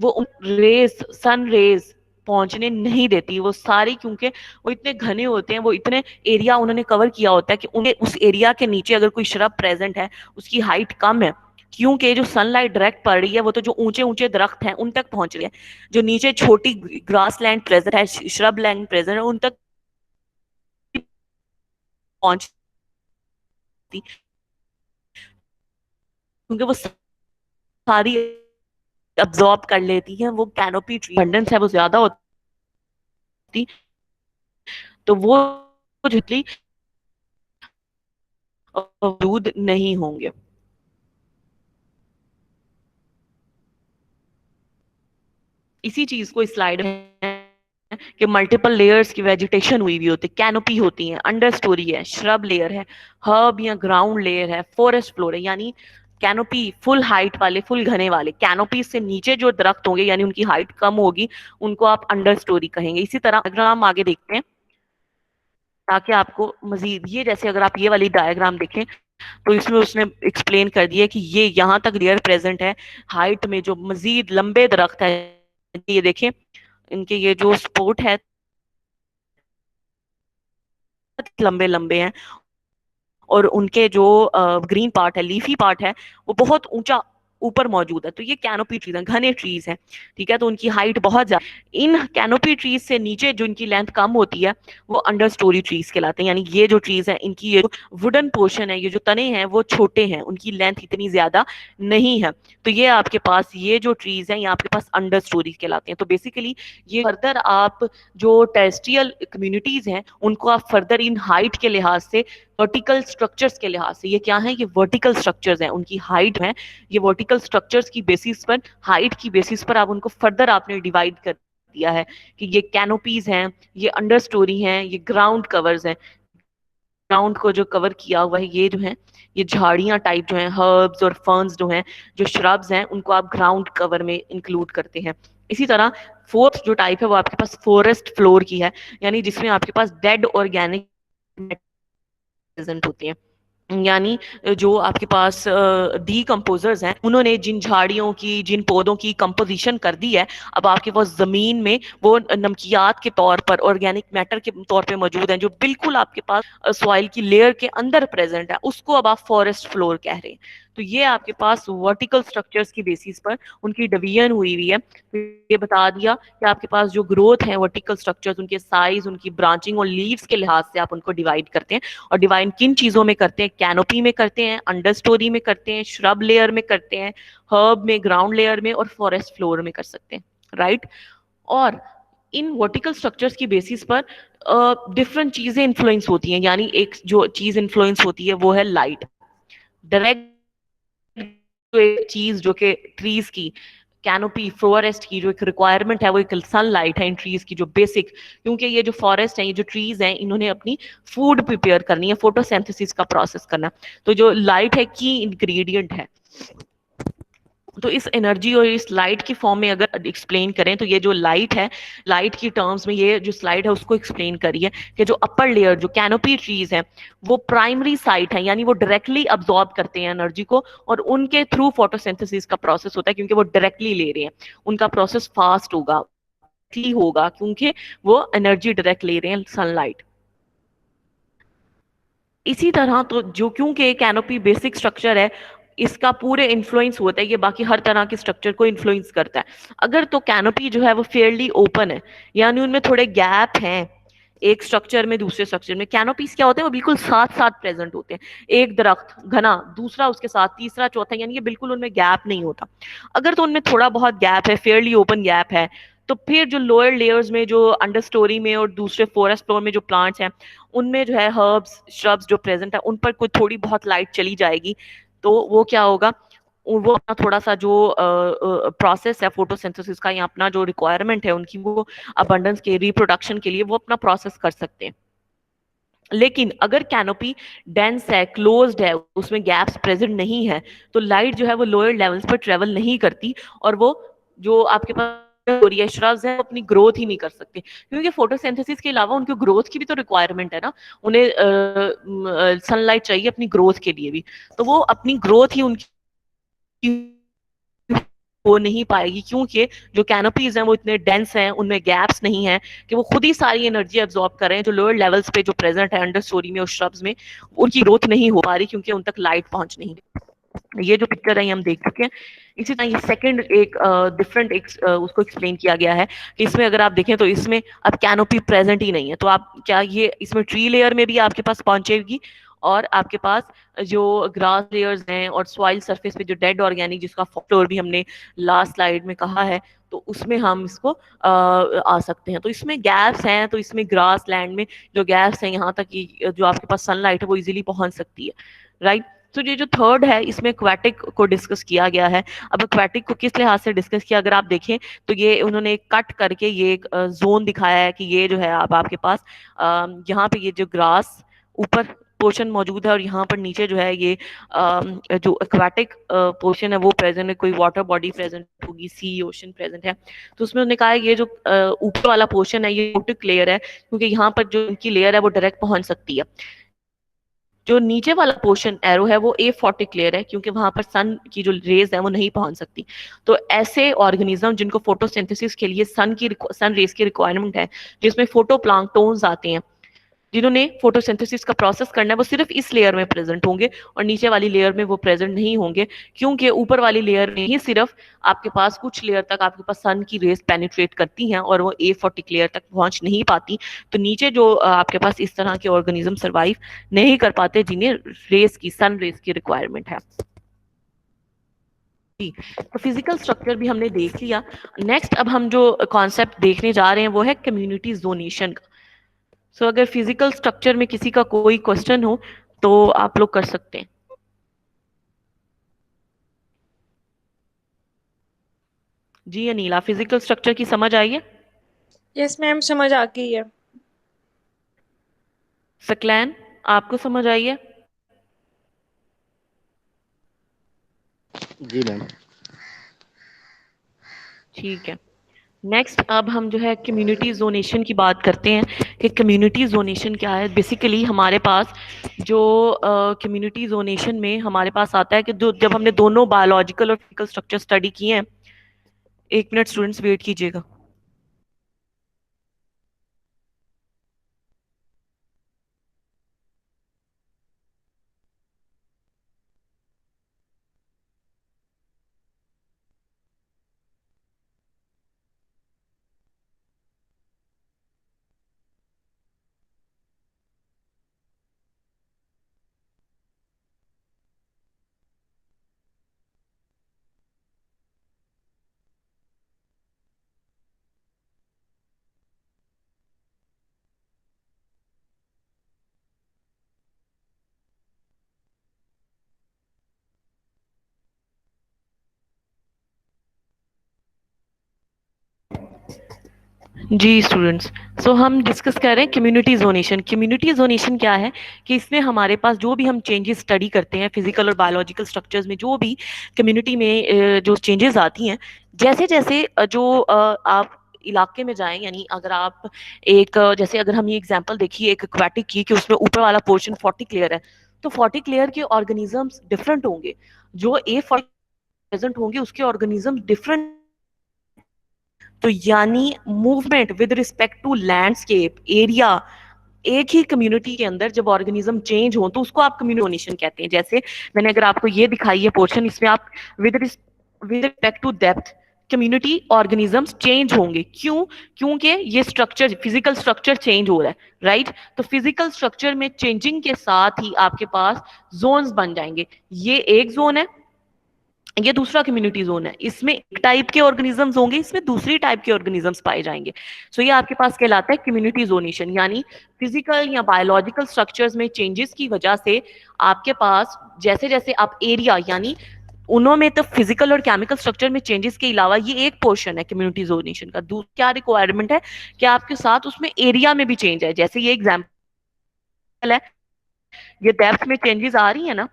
वो रेज, सन रेज पहुंचने नहीं देती वो सारी, क्योंकि वो इतने घने होते हैं, वो इतने एरिया उन्होंने कवर किया होता है कि उन्हें उस एरिया के नीचे अगर कोई श्रब प्रेजेंट है उसकी हाइट कम है, क्योंकि जो सनलाइट डायरेक्ट पड़ रही है वो तो जो ऊंचे ऊंचे दरख्त हैं उन तक पहुंच रही है, जो नीचे छोटी ग्रास लैंड प्रेजेंट है, श्रब लैंड प्रेजेंट है, उन तक पहुंचती, क्योंकि वो सारी अब्सॉर्ब कर लेती हैं, वो कैनोपी ट्री अबंडेंस है वो ज्यादा होती, तो वो जितनी मौजूद नहीं होंगे। इसी चीज को इस स्लाइड में कि मल्टीपल लेयर्स की वेजिटेशन हुई होती है, कैनोपी होती है, अंडर स्टोरी है, श्रब लेयर है, हर्ब या ग्राउंड लेयर है, फॉरेस्ट फ्लोर है, यानी कैनोपी फुल हाइट वाले, फुल घने वाले, कैनोपी से नीचे जो दरख्त होंगे यानी उनकी हाइट कम होगी, उनको आप अंडर स्टोरी कहेंगे। इसी तरह अगर हम आगे देखते हैं ताकि आपको मजीद, ये जैसे अगर आप ये वाली डायग्राम देखें तो इसमें उसने एक्सप्लेन कर दिया कि ये यहाँ तक लेयर प्रेजेंट है, हाइट में जो मजीद लंबे दरख्त है, ये देखें इनके ये जो स्पोर्ट है लंबे लंबे हैं, और उनके जो ग्रीन पार्ट है, लीफी पार्ट है, वो बहुत ऊंचा ऊपर मौजूद है। तो ये कैनोपी ट्रीज हैं, घने ट्रीज हैं, ठीक है, तो उनकी हाइट बहुत ज्यादा। इन कैनोपी ट्रीज से नीचे जो इनकी लेंथ कम होती है वो अंडर स्टोरी ट्रीज कहलाते हैं, यानी ये जो ट्रीज है इनकी ये जो वुडन पोर्शन है, ये जो तने हैं वो छोटे हैं, उनकी लेंथ इतनी ज्यादा नहीं है। तो ये आपके पास ये जो ट्रीज हैं ये आपके पास अंडर स्टोरी कहलाते हैं। तो बेसिकली ये फर्दर आप जो टेरेस्ट्रियल कम्युनिटीज हैं उनको आप फर्दर इन हाइट के लिहाज से, वर्टिकल स्ट्रक्चर्स के लिहाज से, ये क्या है, ये वर्टिकल स्ट्रक्चर्स हैं, उनकी हाइट है, ये वर्टिकल स्ट्रक्चर्स की बेसिस पर, हाइट की बेसिस पर आप उनको फर्दर आपने डिवाइड कर दिया है कि ये कैनोपीज हैं, ये अंडर स्टोरी हैं, ये ग्राउंड कवर्स हैं। ग्राउंड को जो कवर किया हुआ है ये जो है ये झाड़ियां टाइप जो हैं, हर्ब्स और फर्न्स जो हैं, जो श्रब्स हैं, उनको आप ग्राउंड कवर में इंक्लूड करते हैं। इसी तरह फोर्थ जो टाइप है वो आपके पास फॉरेस्ट फ्लोर की है, यानी जिसमें आपके पास डेड ऑर्गेनिक प्रेजेंट होती हैं। यानी जो आपके पास डीकम्पोजर्स हैं, उन्होंने जिन झाड़ियों की, जिन पौधों की कंपोजिशन कर दी है, अब आपके पास जमीन में वो नमकियात के तौर पर, ऑर्गेनिक मैटर के तौर पे मौजूद हैं, जो बिल्कुल आपके पास सॉइल की लेयर के अंदर प्रेजेंट है, उसको अब आप फॉरेस्ट फ्लोर कह रहे हैं। तो ये आपके पास वर्टिकल स्ट्रक्चर्स की बेसिस पर उनकी डिवीजन हुई हुई है। तो ये बता दिया कि आपके पास जो ग्रोथ है वर्टिकल स्ट्रक्चर्स, उनके साइज, उनकी ब्रांचिंग और लीव्स के लिहाज से आप उनको डिवाइड करते हैं। और डिवाइड किन चीजों में करते हैं? कैनोपी में करते हैं, अंडर स्टोरी में करते हैं, श्रब लेयर में करते हैं, हर्ब में, ग्राउंड लेयर में और फॉरेस्ट फ्लोर में कर सकते हैं, राइट। और इन वर्टिकल स्ट्रक्चर्स की बेसिस पर डिफरेंट चीजें इन्फ्लुएंस होती हैं। यानी एक जो चीज इन्फ्लुएंस होती है वो है लाइट। डायरेक्ट चीज जो कि ट्रीज की कैनोपी, फॉरेस्ट की जो एक रिक्वायरमेंट है वो एक सनलाइट है इन ट्रीज की, जो बेसिक, क्योंकि ये जो फॉरेस्ट है, ये जो ट्रीज हैं, इन्होंने अपनी फूड प्रिपेयर करनी है, फोटोसिंथेसिस का प्रोसेस करना। तो जो लाइट है की इंग्रेडिएंट है। तो इस एनर्जी और इस लाइट की फॉर्म में अगर एक्सप्लेन करें तो ये जो लाइट है, लाइट की टर्म्स में ये जो स्लाइड है उसको एक्सप्लेन करिए कि जो अपर लेयर, जो कैनोपी ट्रीज है, वो प्राइमरी साइट है, यानी वो डायरेक्टली अब्सॉर्ब करते हैं एनर्जी को, और उनके थ्रू फोटोसिंथेसिस का प्रोसेस होता है, क्योंकि वो डायरेक्टली ले रहे हैं, उनका प्रोसेस फास्ट होगा क्योंकि वो एनर्जी डायरेक्ट ले रहे हैं, सनलाइट। इसी तरह तो जो, क्योंकि कैनोपी बेसिक स्ट्रक्चर है, इसका पूरे इन्फ्लुएंस होता है, ये बाकी हर तरह के स्ट्रक्चर को इन्फ्लुएंस करता है। अगर तो कैनोपी जो है वो फेयरली ओपन है, यानी उनमें थोड़े गैप हैं एक स्ट्रक्चर में दूसरे स्ट्रक्चर में, कैनोपीज क्या होते हैं वो बिल्कुल साथ साथ प्रेजेंट होते हैं, एक दरख्त घना, दूसरा उसके साथ, तीसरा, चौथा, यानी ये बिल्कुल उनमें गैप नहीं होता। अगर तो उनमें थोड़ा बहुत गैप है, फेयरली ओपन गैप है, तो फिर जो लोअर लेयर्स में, जो अंडर स्टोरी में और दूसरे फॉरेस्ट फ्लोर में जो प्लांट्स हैं, उनमें जो है हर्ब्स, श्रब्स जो प्रेजेंट है, उन पर कोई थोड़ी बहुत लाइट चली जाएगी, तो वो क्या होगा, वो अपना थोड़ा सा जो प्रोसेस है फोटोसिंथेसिस का, या अपना जो रिक्वायरमेंट है उनकी, वो अबंडेंस के, रिप्रोडक्शन के लिए वो अपना प्रोसेस कर सकते हैं। लेकिन अगर कैनोपी डेंस है, क्लोज्ड है, उसमें गैप्स प्रेजेंट नहीं है, तो लाइट जो है वो लोअर लेवल्स पर ट्रेवल नहीं करती, और वो जो आपके पास श्रब्स हैं अपनी ग्रोथ ही नहीं कर सकते, क्योंकि फोटोसिंथेसिस के अलावा उनको ग्रोथ की भी तो रिक्वायरमेंट है ना, उन्हें सनलाइट चाहिए अपनी ग्रोथ के लिए भी, तो वो अपनी ग्रोथ ही उनकी हो नहीं पाएगी, क्योंकि जो कैनोपीज हैं वो इतने डेंस हैं, उनमें गैप्स नहीं है कि वो खुद ही सारी एनर्जी एब्जॉर्ब कर रहे हैं, जो लोअर लेवल्स पे जो प्रेजेंट है अंडर स्टोरी में और श्रब्स में, उनकी ग्रोथ नहीं हो पा रही, क्योंकि उन तक लाइट पहुंच नहीं रही। ये जो पिक्चर है ये हम देख चुके हैं। इसी तरह ये सेकंड एक डिफरेंट उसको एक्सप्लेन किया गया है कि इसमें अगर आप देखें तो इसमें अब कैनोपी प्रेजेंट ही नहीं है, तो आप क्या ये इसमें ट्री लेयर में भी आपके पास पहुंचेगी, और आपके पास जो ग्रास लेयर्स हैं और सॉइल सरफेस पे जो डेड ऑर्गेनिक, जिसका फ्लोर भी हमने लास्ट स्लाइड में कहा है, तो उसमें हम इसको आ सकते हैं। तो इसमें गैप्स हैं, तो इसमें ग्रास लैंड में जो गैप्स हैं, यहाँ तक कि जो आपके पास सनलाइट है वो इजीली पहुंच सकती है, राइट। तो ये जो थर्ड है, इसमें एक्वेटिक को डिस्कस किया गया है। अब एक्वेटिक को किस लिहाज से डिस्कस किया, अगर आप देखें तो ये उन्होंने कट करके ये एक जोन दिखाया है कि ये जो है अब आपके पास यहाँ पे ये जो ग्रास ऊपर पोर्शन मौजूद है, और यहाँ पर नीचे जो है ये जो एक्वेटिक पोर्शन है वो प्रेजेंट है, कोई वाटर बॉडी प्रेजेंट होगी, सी, ओशन प्रेजेंट है। तो उसमें उन्होंने कहा है ये जो ऊपर वाला पोर्शन है ये एक्वेटिक लेयर है, क्योंकि यहाँ पर जो इनकी लेयर है वो डायरेक्ट पहुंच सकती है। जो नीचे वाला पोर्शन एरो है वो एफोटिक लेयर है, क्योंकि वहां पर सन की जो रेज है वो नहीं पहुंच सकती। तो ऐसे ऑर्गेनिज्म जिनको फोटोसिंथेसिस के लिए सन रेज की रिक्वायरमेंट है, जिसमें फोटोप्लांक्टोन्स आते हैं, जिन्होंने फोटोसिंथेसिस का प्रोसेस करना है, वो सिर्फ इस लेयर में प्रेजेंट होंगे, और नीचे वाली लेयर में वो प्रेजेंट नहीं होंगे, क्योंकि ऊपर वाली लेयर में ही सिर्फ आपके पास कुछ लेयर तक आपके पास सन की रेस पेनिट्रेट करती हैं, और वो A40 लेयर तक पहुंच नहीं पाती। तो नीचे जो आपके पास इस तरह के ऑर्गेनिज्म सर्वाइव नहीं कर पाते, जिन्हें रेस की, सन रेस की रिक्वायरमेंट है। तो फिजिकल स्ट्रक्चर भी हमने देख लिया। नेक्स्ट अब हम जो कॉन्सेप्ट देखने जा रहे हैं वो है कम्युनिटी जोनेशन का। सो अगर फिजिकल स्ट्रक्चर में किसी का कोई क्वेश्चन हो तो आप लोग कर सकते हैं। जी अनीला, फिजिकल स्ट्रक्चर की समझ आई है? यस मैम, समझ आ गई है। सकलैन? आपको समझ आई है? जी मैम। ठीक है। नेक्स्ट अब हम जो है कम्युनिटी जोनेशन की बात करते हैं कि कम्युनिटी जोनेशन क्या है। बेसिकली हमारे पास जो कम्युनिटी जोनेशन में हमारे पास आता है कि जब हमने दोनों बायोलॉजिकल और फिजिकल स्ट्रक्चर स्टडी किए हैं। एक मिनट स्टूडेंट्स वेट कीजिएगा। जी स्टूडेंट्स, सो हम डिस्कस कर रहे हैं कम्युनिटी जोनेशन। कम्युनिटी जोनेशन क्या है कि इसमें हमारे पास जो भी हम चेंजेस स्टडी करते हैं फिजिकल और बायोलॉजिकल स्ट्रक्चर्स में, जो भी कम्युनिटी में जो चेंजेस आती हैं, जैसे जैसे आप इलाके में जाएं, यानी अगर आप जैसे अगर हम ये एग्जांपल देखिए एक एक्वाटिक की कि उसमें ऊपर वाला पोर्शन 40 क्लियर है, तो 40 क्लियर के ऑर्गेनिजम्स डिफरेंट होंगे। जो A40 प्रेजेंट होंगे उसके ऑर्गेनिजम्स डिफरेंट। तो यानी movement with respect to landscape area, एक ही कम्युनिटी के अंदर जब ऑर्गेनिज्म चेंज हो तो उसको आप कम्युनिटी कहते हैं। जैसे मैंने अगर आपको ये दिखाई है पोर्शन, इसमें आप with respect to depth community organisms change होंगे। क्यों? क्योंकि ये स्ट्रक्चर फिजिकल स्ट्रक्चर चेंज हो रहा है, राइट। तो फिजिकल स्ट्रक्चर में चेंजिंग के साथ ही आपके पास जोन्स बन जाएंगे। ये एक जोन है, ये दूसरा कम्युनिटी जोन है। इसमें एक टाइप के ऑर्गेनिजम्स होंगे, इसमें दूसरी टाइप के ऑर्गेनिजम्स पाए जाएंगे। सो ये आपके पास कहलाता है कम्युनिटी जोनेशन, यानी फिजिकल या बायोलॉजिकल स्ट्रक्चर्स में चेंजेस की वजह से आपके पास जैसे जैसे आप एरिया, यानी उनमें तो फिजिकल और केमिकल स्ट्रक्चर में चेंजेस के अलावा ये एक पोर्शन है कम्युनिटी जोनेशन का। क्या रिक्वायरमेंट है कि आपके साथ उसमें एरिया में भी चेंज है। जैसे ये एग्जाम्पल है, ये डेप्थ में चेंजेस आ रही है ना,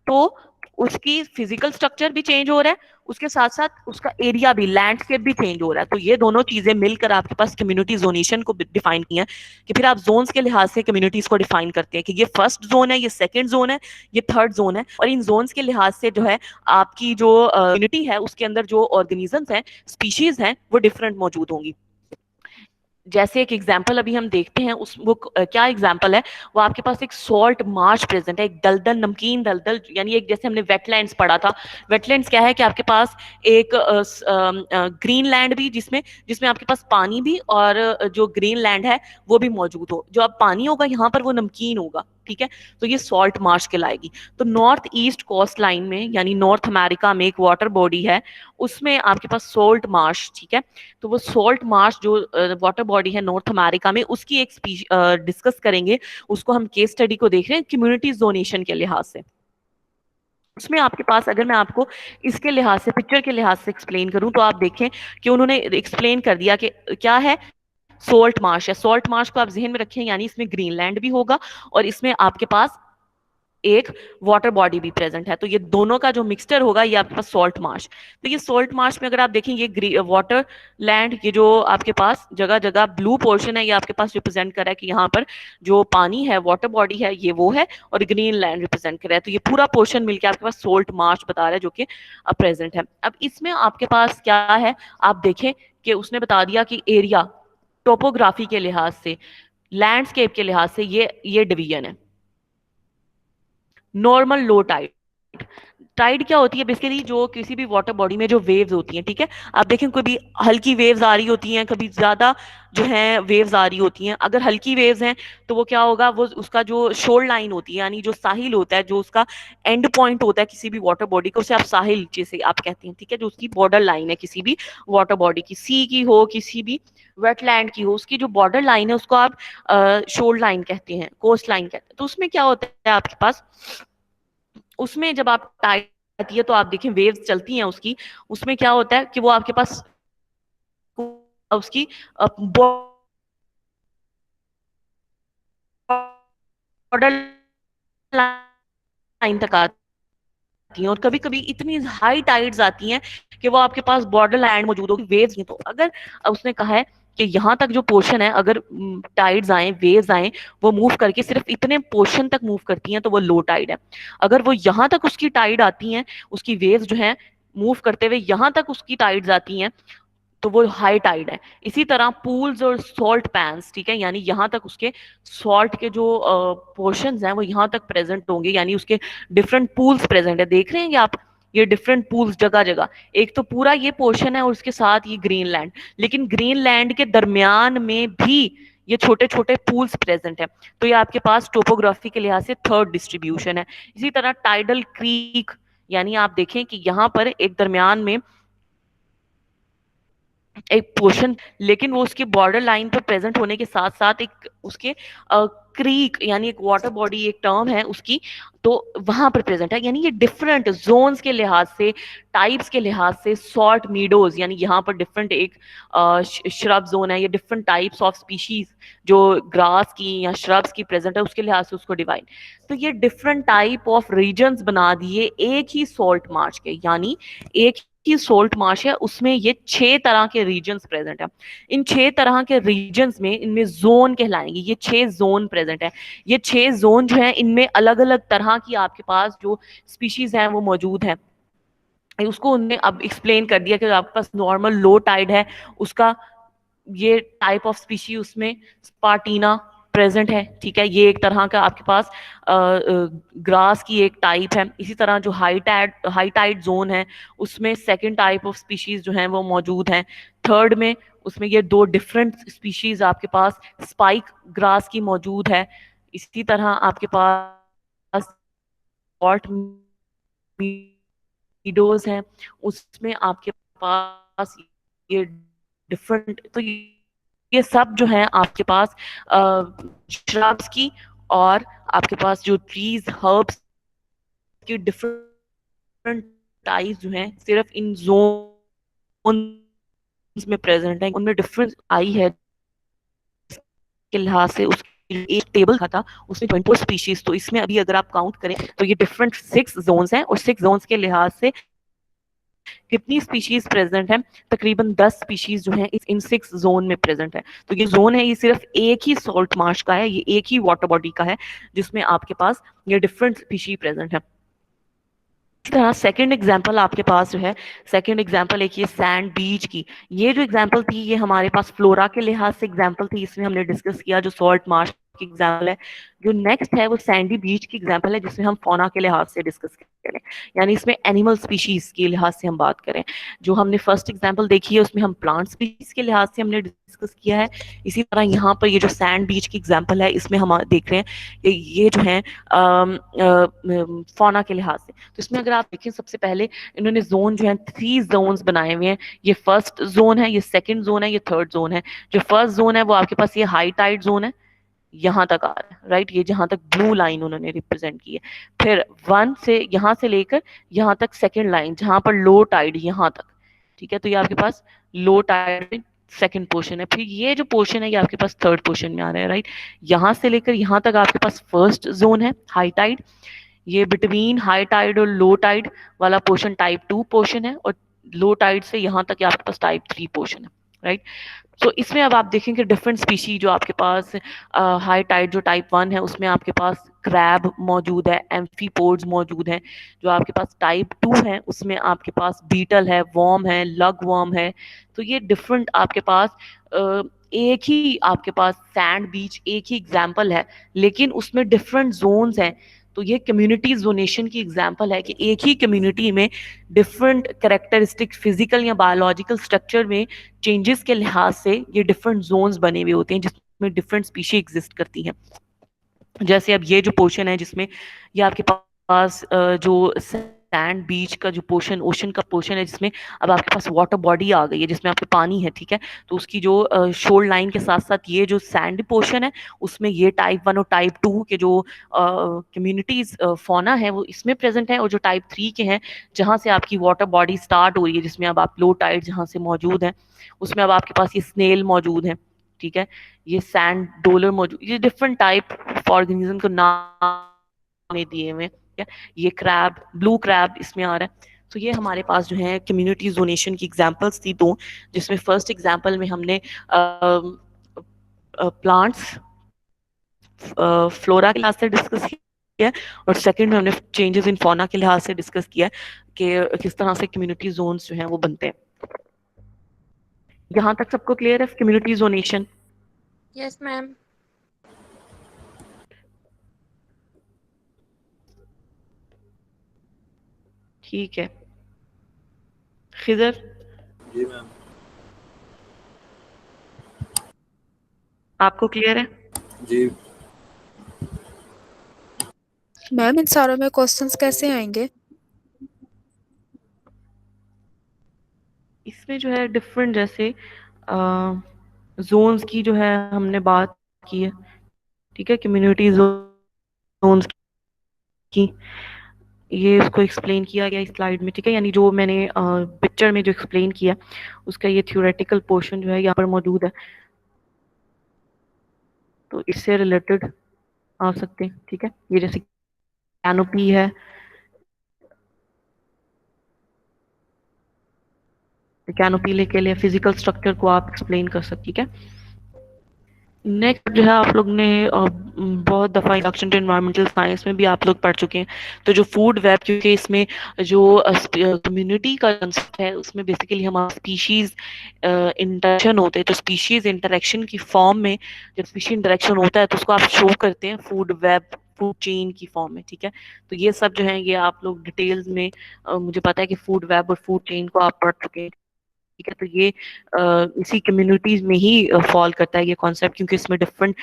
तो उसकी फिजिकल स्ट्रक्चर भी चेंज हो रहा है, उसके साथ साथ उसका एरिया भी, लैंडस्केप भी चेंज हो रहा है। तो ये दोनों चीजें मिलकर आपके पास कम्युनिटी जोनेशन को डिफाइन की है कि फिर आप जोन्स के लिहाज से कम्युनिटीज को डिफाइन करते हैं कि ये फर्स्ट जोन है, ये सेकंड जोन है, ये थर्ड जोन है। और इन जोन्स के लिहाज से जो है आपकी जो कम्युनिटी है उसके अंदर जो ऑर्गेनिजम्स हैं, स्पीशीज हैं, वो डिफरेंट मौजूद होंगी। जैसे एक एग्जाम्पल अभी हम देखते हैं, क्या एग्जाम्पल है, वो आपके पास एक सॉल्ट मार्श प्रेजेंट है, एक दलदल, नमकीन दलदल, यानी एक जैसे हमने वेटलैंड्स पढ़ा था। वेटलैंड्स क्या है कि आपके पास एक ग्रीन लैंड भी, जिसमें जिसमें आपके पास पानी भी और जो ग्रीन लैंड है वो भी मौजूद हो। जो अब पानी होगा यहाँ पर वो नमकीन होगा, ठीक है। तो ये सॉल्ट मार्श कहलाएगी। तो नॉर्थ ईस्ट कोस्ट लाइन में, यानी नॉर्थ अमेरिका में एक वाटर बॉडी है, उसमें आपके पास सॉल्ट मार्श, ठीक है। तो वो सॉल्ट मार्श जो वाटर बॉडी है नॉर्थ अमेरिका में, उसकी एक डिस्कस करेंगे। उसको हम केस स्टडी को देख रहे हैं कम्युनिटी जोनेशन के लिहाज से। उसमें आपके पास अगर मैं आपको इसके लिहाज से, पिक्चर के लिहाज से एक्सप्लेन करूं, तो आप देखें कि उन्होंने एक्सप्लेन कर दिया कि क्या है। सोल्ट मार्श है, सोल्ट मार्श को आप जहन में रखें, यानी इसमें ग्रीनलैंड भी होगा और इसमें आपके पास एक वाटर बॉडी भी प्रेजेंट है। तो ये दोनों का जो मिक्सचर होगा ये आपके पास सॉल्ट मार्श। तो ये सॉल्ट मार्श में अगर आप देखें, ये वाटर लैंड, ये जो आपके पास जगह जगह ब्लू पोर्शन है, ये आपके पास रिप्रेजेंट कर रहा है कि यहाँ पर जो पानी है, वाटर बॉडी है, ये वो है, और ग्रीन लैंड रिप्रेजेंट कर रहा है। तो ये पूरा पोर्शन मिलकर आपके पास सोल्ट मार्श बता रहा है, जो कि प्रेजेंट है। अब इसमें आपके पास क्या है, आप देखें कि उसने बता दिया कि एरिया, टोपोग्राफी के लिहाज से, लैंडस्केप के लिहाज से ये डिवीजन है। नॉर्मल लो टाइड, टाइड क्या होती है बेसिकली, जो किसी भी वाटर बॉडी में जो वेव्स होती हैं, ठीक है। आप देखें कभी हल्की वेव्स आ रही होती हैं, कभी ज्यादा जो है वेव्स आ रही होती हैं। अगर हल्की वेव्स हैं तो वो क्या होगा, वो उसका जो शोर लाइन होती है, यानी जो साहिल होता है, जो उसका एंड पॉइंट होता है किसी भी वाटर बॉडी का, उसे आप साहिल जैसे आप कहते हैं, ठीक है। जो उसकी बॉर्डर लाइन है किसी भी वाटर बॉडी की, सी की हो, किसी भी वेटलैंड की हो, उसकी जो बॉर्डर लाइन है उसको आप शोर लाइन कहते हैं, कोस्ट लाइन कहते हैं। तो उसमें क्या होता है आपके पास, उसमें जब आप टाइड आती है तो आप देखें वेव्स चलती हैं उसकी, उसमें क्या होता है कि वो आपके पास उसकी बॉर्डर लाइन तक आती हैं, और कभी कभी इतनी हाई टाइड्स आती हैं कि वो आपके पास बॉर्डर लाइन मौजूद होगी, वेव्स नहीं। तो अगर उसने कहा है कि यहाँ तक जो पोर्शन है, अगर टाइड्स आए, वेव्स आए, वो मूव करके सिर्फ इतने पोर्शन तक मूव करती हैं, तो वो लो टाइड है। अगर वो यहाँ तक उसकी टाइड आती हैं, उसकी वेव्स जो है मूव करते हुए यहाँ तक उसकी टाइड्स आती हैं, तो वो हाई टाइड है। इसी तरह पूल्स और सॉल्ट पैंस, ठीक है, यानी यहाँ तक उसके सॉल्ट के जो पोर्शंस हैं वो यहाँ तक प्रेजेंट होंगे, यानी उसके डिफरेंट पूल्स प्रेजेंट है। देख रहे हैं आप, ये डिफरेंट पूल्स जगह जगह, एक तो पूरा ये पोर्शन है और उसके साथ ये ग्रीनलैंड, लेकिन ग्रीनलैंड के दरमियान में भी ये छोटे छोटे पूल्स प्रेजेंट है। तो ये आपके पास टोपोग्राफी के लिहाज से थर्ड डिस्ट्रीब्यूशन है। इसी तरह टाइडल क्रीक, यानी आप देखें कि यहाँ पर एक दरमियान में एक पोर्शन, लेकिन वो उसके बॉर्डर लाइन पर प्रेजेंट होने के साथ साथ एक उसके क्रीक यानी एक वाटर बॉडी, एक टर्म है उसकी, तो वहां पर प्रेजेंट है। यानी ये डिफरेंट जोन्स के लिहाज से, टाइप्स के लिहाज से, सॉल्ट मीडोज, यानी यहाँ पर डिफरेंट एक श्रब जोन है, ये डिफरेंट टाइप्स ऑफ स्पीशीज जो ग्रास की या श्रब्स की प्रेजेंट है, उसके लिहाज से उसको डिवाइड। तो ये डिफरेंट टाइप ऑफ रीजन्स बना दिए एक ही सॉल्ट मार्श के, यानी एक की सोल्ट मार्श है, उसमें ये 6 तरह के रीजन्स प्रेजेंट है। इन 6 तरह के रीजन्स में, इनमें जोन कहलाएंगे, ये 6 जोन प्रेजेंट है। ये 6 जोन जो है, इनमें अलग अलग तरह की आपके पास जो स्पीशीज हैं वो मौजूद है। उसको उन्होंने अब एक्सप्लेन कर दिया कि आपके पास नॉर्मल लो टाइड है, उसका ये टाइप ऑफ स्पीशी उसमें स्पार्टीना प्रेजेंट है, ठीक है, ये एक तरह का आपके पास ग्रास की एक टाइप है। इसी तरह जो हाई टाइड जोन है, उसमें सेकंड टाइप ऑफ स्पीशीज जो हैं वो मौजूद हैं। थर्ड में उसमें ये 2 डिफरेंट स्पीशीज आपके पास स्पाइक ग्रास की मौजूद है। इसी तरह आपके पास हॉट मीडोज हैं, उसमें आपके पास ये डिफरेंट, तो ये सब जो है आपके पास श्रब्स की, और आपके पास जो ट्रीज हर्ब्स की डिफरेंट टाइप्स जो हैं सिर्फ इन जोन में प्रेजेंट है। उनमें डिफरेंस आई है के लिहाज से। उसकी एक टेबल था, उसमें 24 स्पीशीज, तो इसमें अभी अगर आप काउंट करें तो ये डिफरेंट 6 जोन्स हैं, और 6 जोन्स के लिहाज से कितनी स्पीशीज प्रेजेंट है, तकरीबन 10 स्पीशीज जो है इन 6 जोन में प्रेजेंट है। तो ये जोन है, ये सिर्फ एक ही सॉल्ट मार्श का है, ये एक ही वाटर बॉडी का है, जिसमें आपके पास ये डिफरेंट स्पीशी प्रेजेंट है। इस तरह सेकंड एग्जांपल आपके पास जो है, सेकंड एग्जांपल एक ये सैंड बीच की। ये जो एग्जांपल थी, ये हमारे पास फ्लोरा के लिहाज से एग्जांपल थी, इसमें हमने डिस्कस किया जो सॉल्ट मार्श की एग्जांपल है। जो नेक्स्ट है वो सैंडी बीच की एग्जांपल है, जिसमें हम फौना के लिहाज से डिस्कस करें, यानी इसमें एनिमल स्पीशीज के लिहाज से हम बात करें। जो हमने फर्स्ट एग्जांपल देखी है उसमें हम प्लांट स्पीशीज के लिहाज से हमने डिस्कस किया है। इसी तरह यहाँ पर ये जो सैंड बीच की एग्जांपल है, इसमें हम देख रहे हैं कि ये जो है फौना के लिहाज से। तो इसमें अगर आप देखें, सबसे पहले इन्होंने जोन जो है 3 जोन्स बनाए हुए हैं। ये फर्स्ट जोन है, ये सेकंड जोन है, ये थर्ड जोन है। जो फर्स्ट जोन है वो आपके पास ये हाई टाइड जोन है, यहाँ तक आ रहा है, राइट, ये जहां तक ब्लू लाइन उन्होंने रिप्रेजेंट की है। फिर 1 से यहाँ से लेकर यहाँ तक सेकंड लाइन, जहां पर लो टाइड यहाँ तक, ठीक है, तो ये आपके पास लो टाइड सेकंड पोर्शन है। फिर ये जो पोर्शन है ये आपके पास थर्ड पोर्शन में आ रहा है, राइट। यहाँ से लेकर यहाँ तक आपके पास फर्स्ट जोन है, हाई टाइड। ये बिटवीन हाई टाइड और लो टाइड वाला पोर्शन टाइप 2 पोर्शन है, और लो टाइड से यहाँ तक आपके पास टाइप 3 पोर्शन है, राइट। तो इसमें अब आप देखेंगे डिफरेंट स्पीशी जो आपके पास हाई टाइड जो टाइप 1 है, उसमें आपके पास क्रैब मौजूद है, एम्फीपोड्स मौजूद हैं। जो आपके पास टाइप 2 है उसमें आपके पास बीटल है, वर्म है, लग वर्म है। तो ये डिफरेंट आपके पास एक ही आपके पास सैंड बीच एक ही एग्जाम्पल है, लेकिन उसमें डिफरेंट जोन्स हैं। तो ये कम्युनिटी जोनेशन की एग्जाम्पल है कि एक ही कम्युनिटी में डिफरेंट कैरेक्टरिस्टिक फिजिकल या बायोलॉजिकल स्ट्रक्चर में चेंजेस के लिहाज से ये डिफरेंट जोन्स बने हुए होते हैं, जिसमें डिफरेंट स्पीशी एग्जिस्ट करती हैं। जैसे अब ये जो पोर्शन है, जिसमें ये आपके पास जो सैंड बीच का जो पोर्शन, ओशन का पोर्शन है, जिसमें अब आपके पास वाटर बॉडी आ गई है, जिसमें आपके पानी है, ठीक है। तो उसकी जो शोर लाइन के साथ साथ ये जो सैंड पोर्शन है, उसमें ये टाइप 1 और टाइप 2 के जो कम्युनिटीज फौना है वो इसमें प्रेजेंट है। और जो टाइप 3 के हैं, जहाँ से आपकी वाटर बॉडी स्टार्ट हो रही है, जिसमें अब आप लो टाइड जहाँ से मौजूद है, उसमें अब आपके पास ये स्नेल मौजूद है, ठीक है, ये सैंड डोलर मौजूद, ये डिफरेंट टाइप ऑर्गेनिज्म को नाम में दिए हुए हैं। ये क्रैब, ब्लू क्रैब इसमें आ रहा है। तो ये हमारे पास जो है कम्युनिटी जोनेशन की एग्जांपल्स थी दो, जिसमें फर्स्ट एग्जांपल में हमने प्लांट्स फ्लोरा के लिहाज से डिस्कस किया और सेकंड में हमने चेंजेस इन फौना के लिहाज से डिस्कस किया कि किस तरह से कम्युनिटी जोन्स जो हैं वो बनते हैं। यहाँ तक सबको क्लियर है कम्युनिटी जोनेशन? Yes ma'am. ठीक है खिजर? जी मैम। आपको क्लियर है? जी मैम इन सारों में क्वेश्चंस कैसे आएंगे? इसमें जो है डिफरेंट जैसे जोन्स की जो है हमने बात की है, ठीक है, कम्युनिटी जोन्स की, ये उसको एक्सप्लेन किया गया इस स्लाइड में, ठीक है, यानी जो मैंने पिक्चर में जो एक्सप्लेन किया उसका ये थ्योरेटिकल पोर्शन जो है यहाँ पर मौजूद है, तो इससे रिलेटेड आ सकते हैं, ठीक है। ये जैसे कैनोपी है, कैनोपी के लिए फिजिकल स्ट्रक्चर को आप एक्सप्लेन कर सकते, ठीक है। नेक्स्ट जो है आप लोग ने बहुत दफ़ा इंट्रोडक्शन टू एनवायरमेंटल साइंस में भी आप लोग पढ़ चुके हैं, तो जो फूड वेब, क्योंकि इसमें जो कम्युनिटी का कंसेप्ट है उसमें बेसिकली हमारा स्पीशीज इंटरेक्शन होते हैं, तो स्पीशीज इंटरेक्शन की फॉर्म में जब स्पीशीज इंटरेक्शन होता है तो उसको आप शो करते हैं फूड वेब, फूड चेन की फॉर्म में, ठीक है। तो ये सब जो है ये आप लोग डिटेल्स में मुझे पता है कि फूड वेब और फूड चेन को आप पढ़ चुके हैं, ठीक है। तो ये इसी कम्युनिटीज में ही फॉल करता है ये कॉन्सेप्ट, क्योंकि इसमें डिफरेंट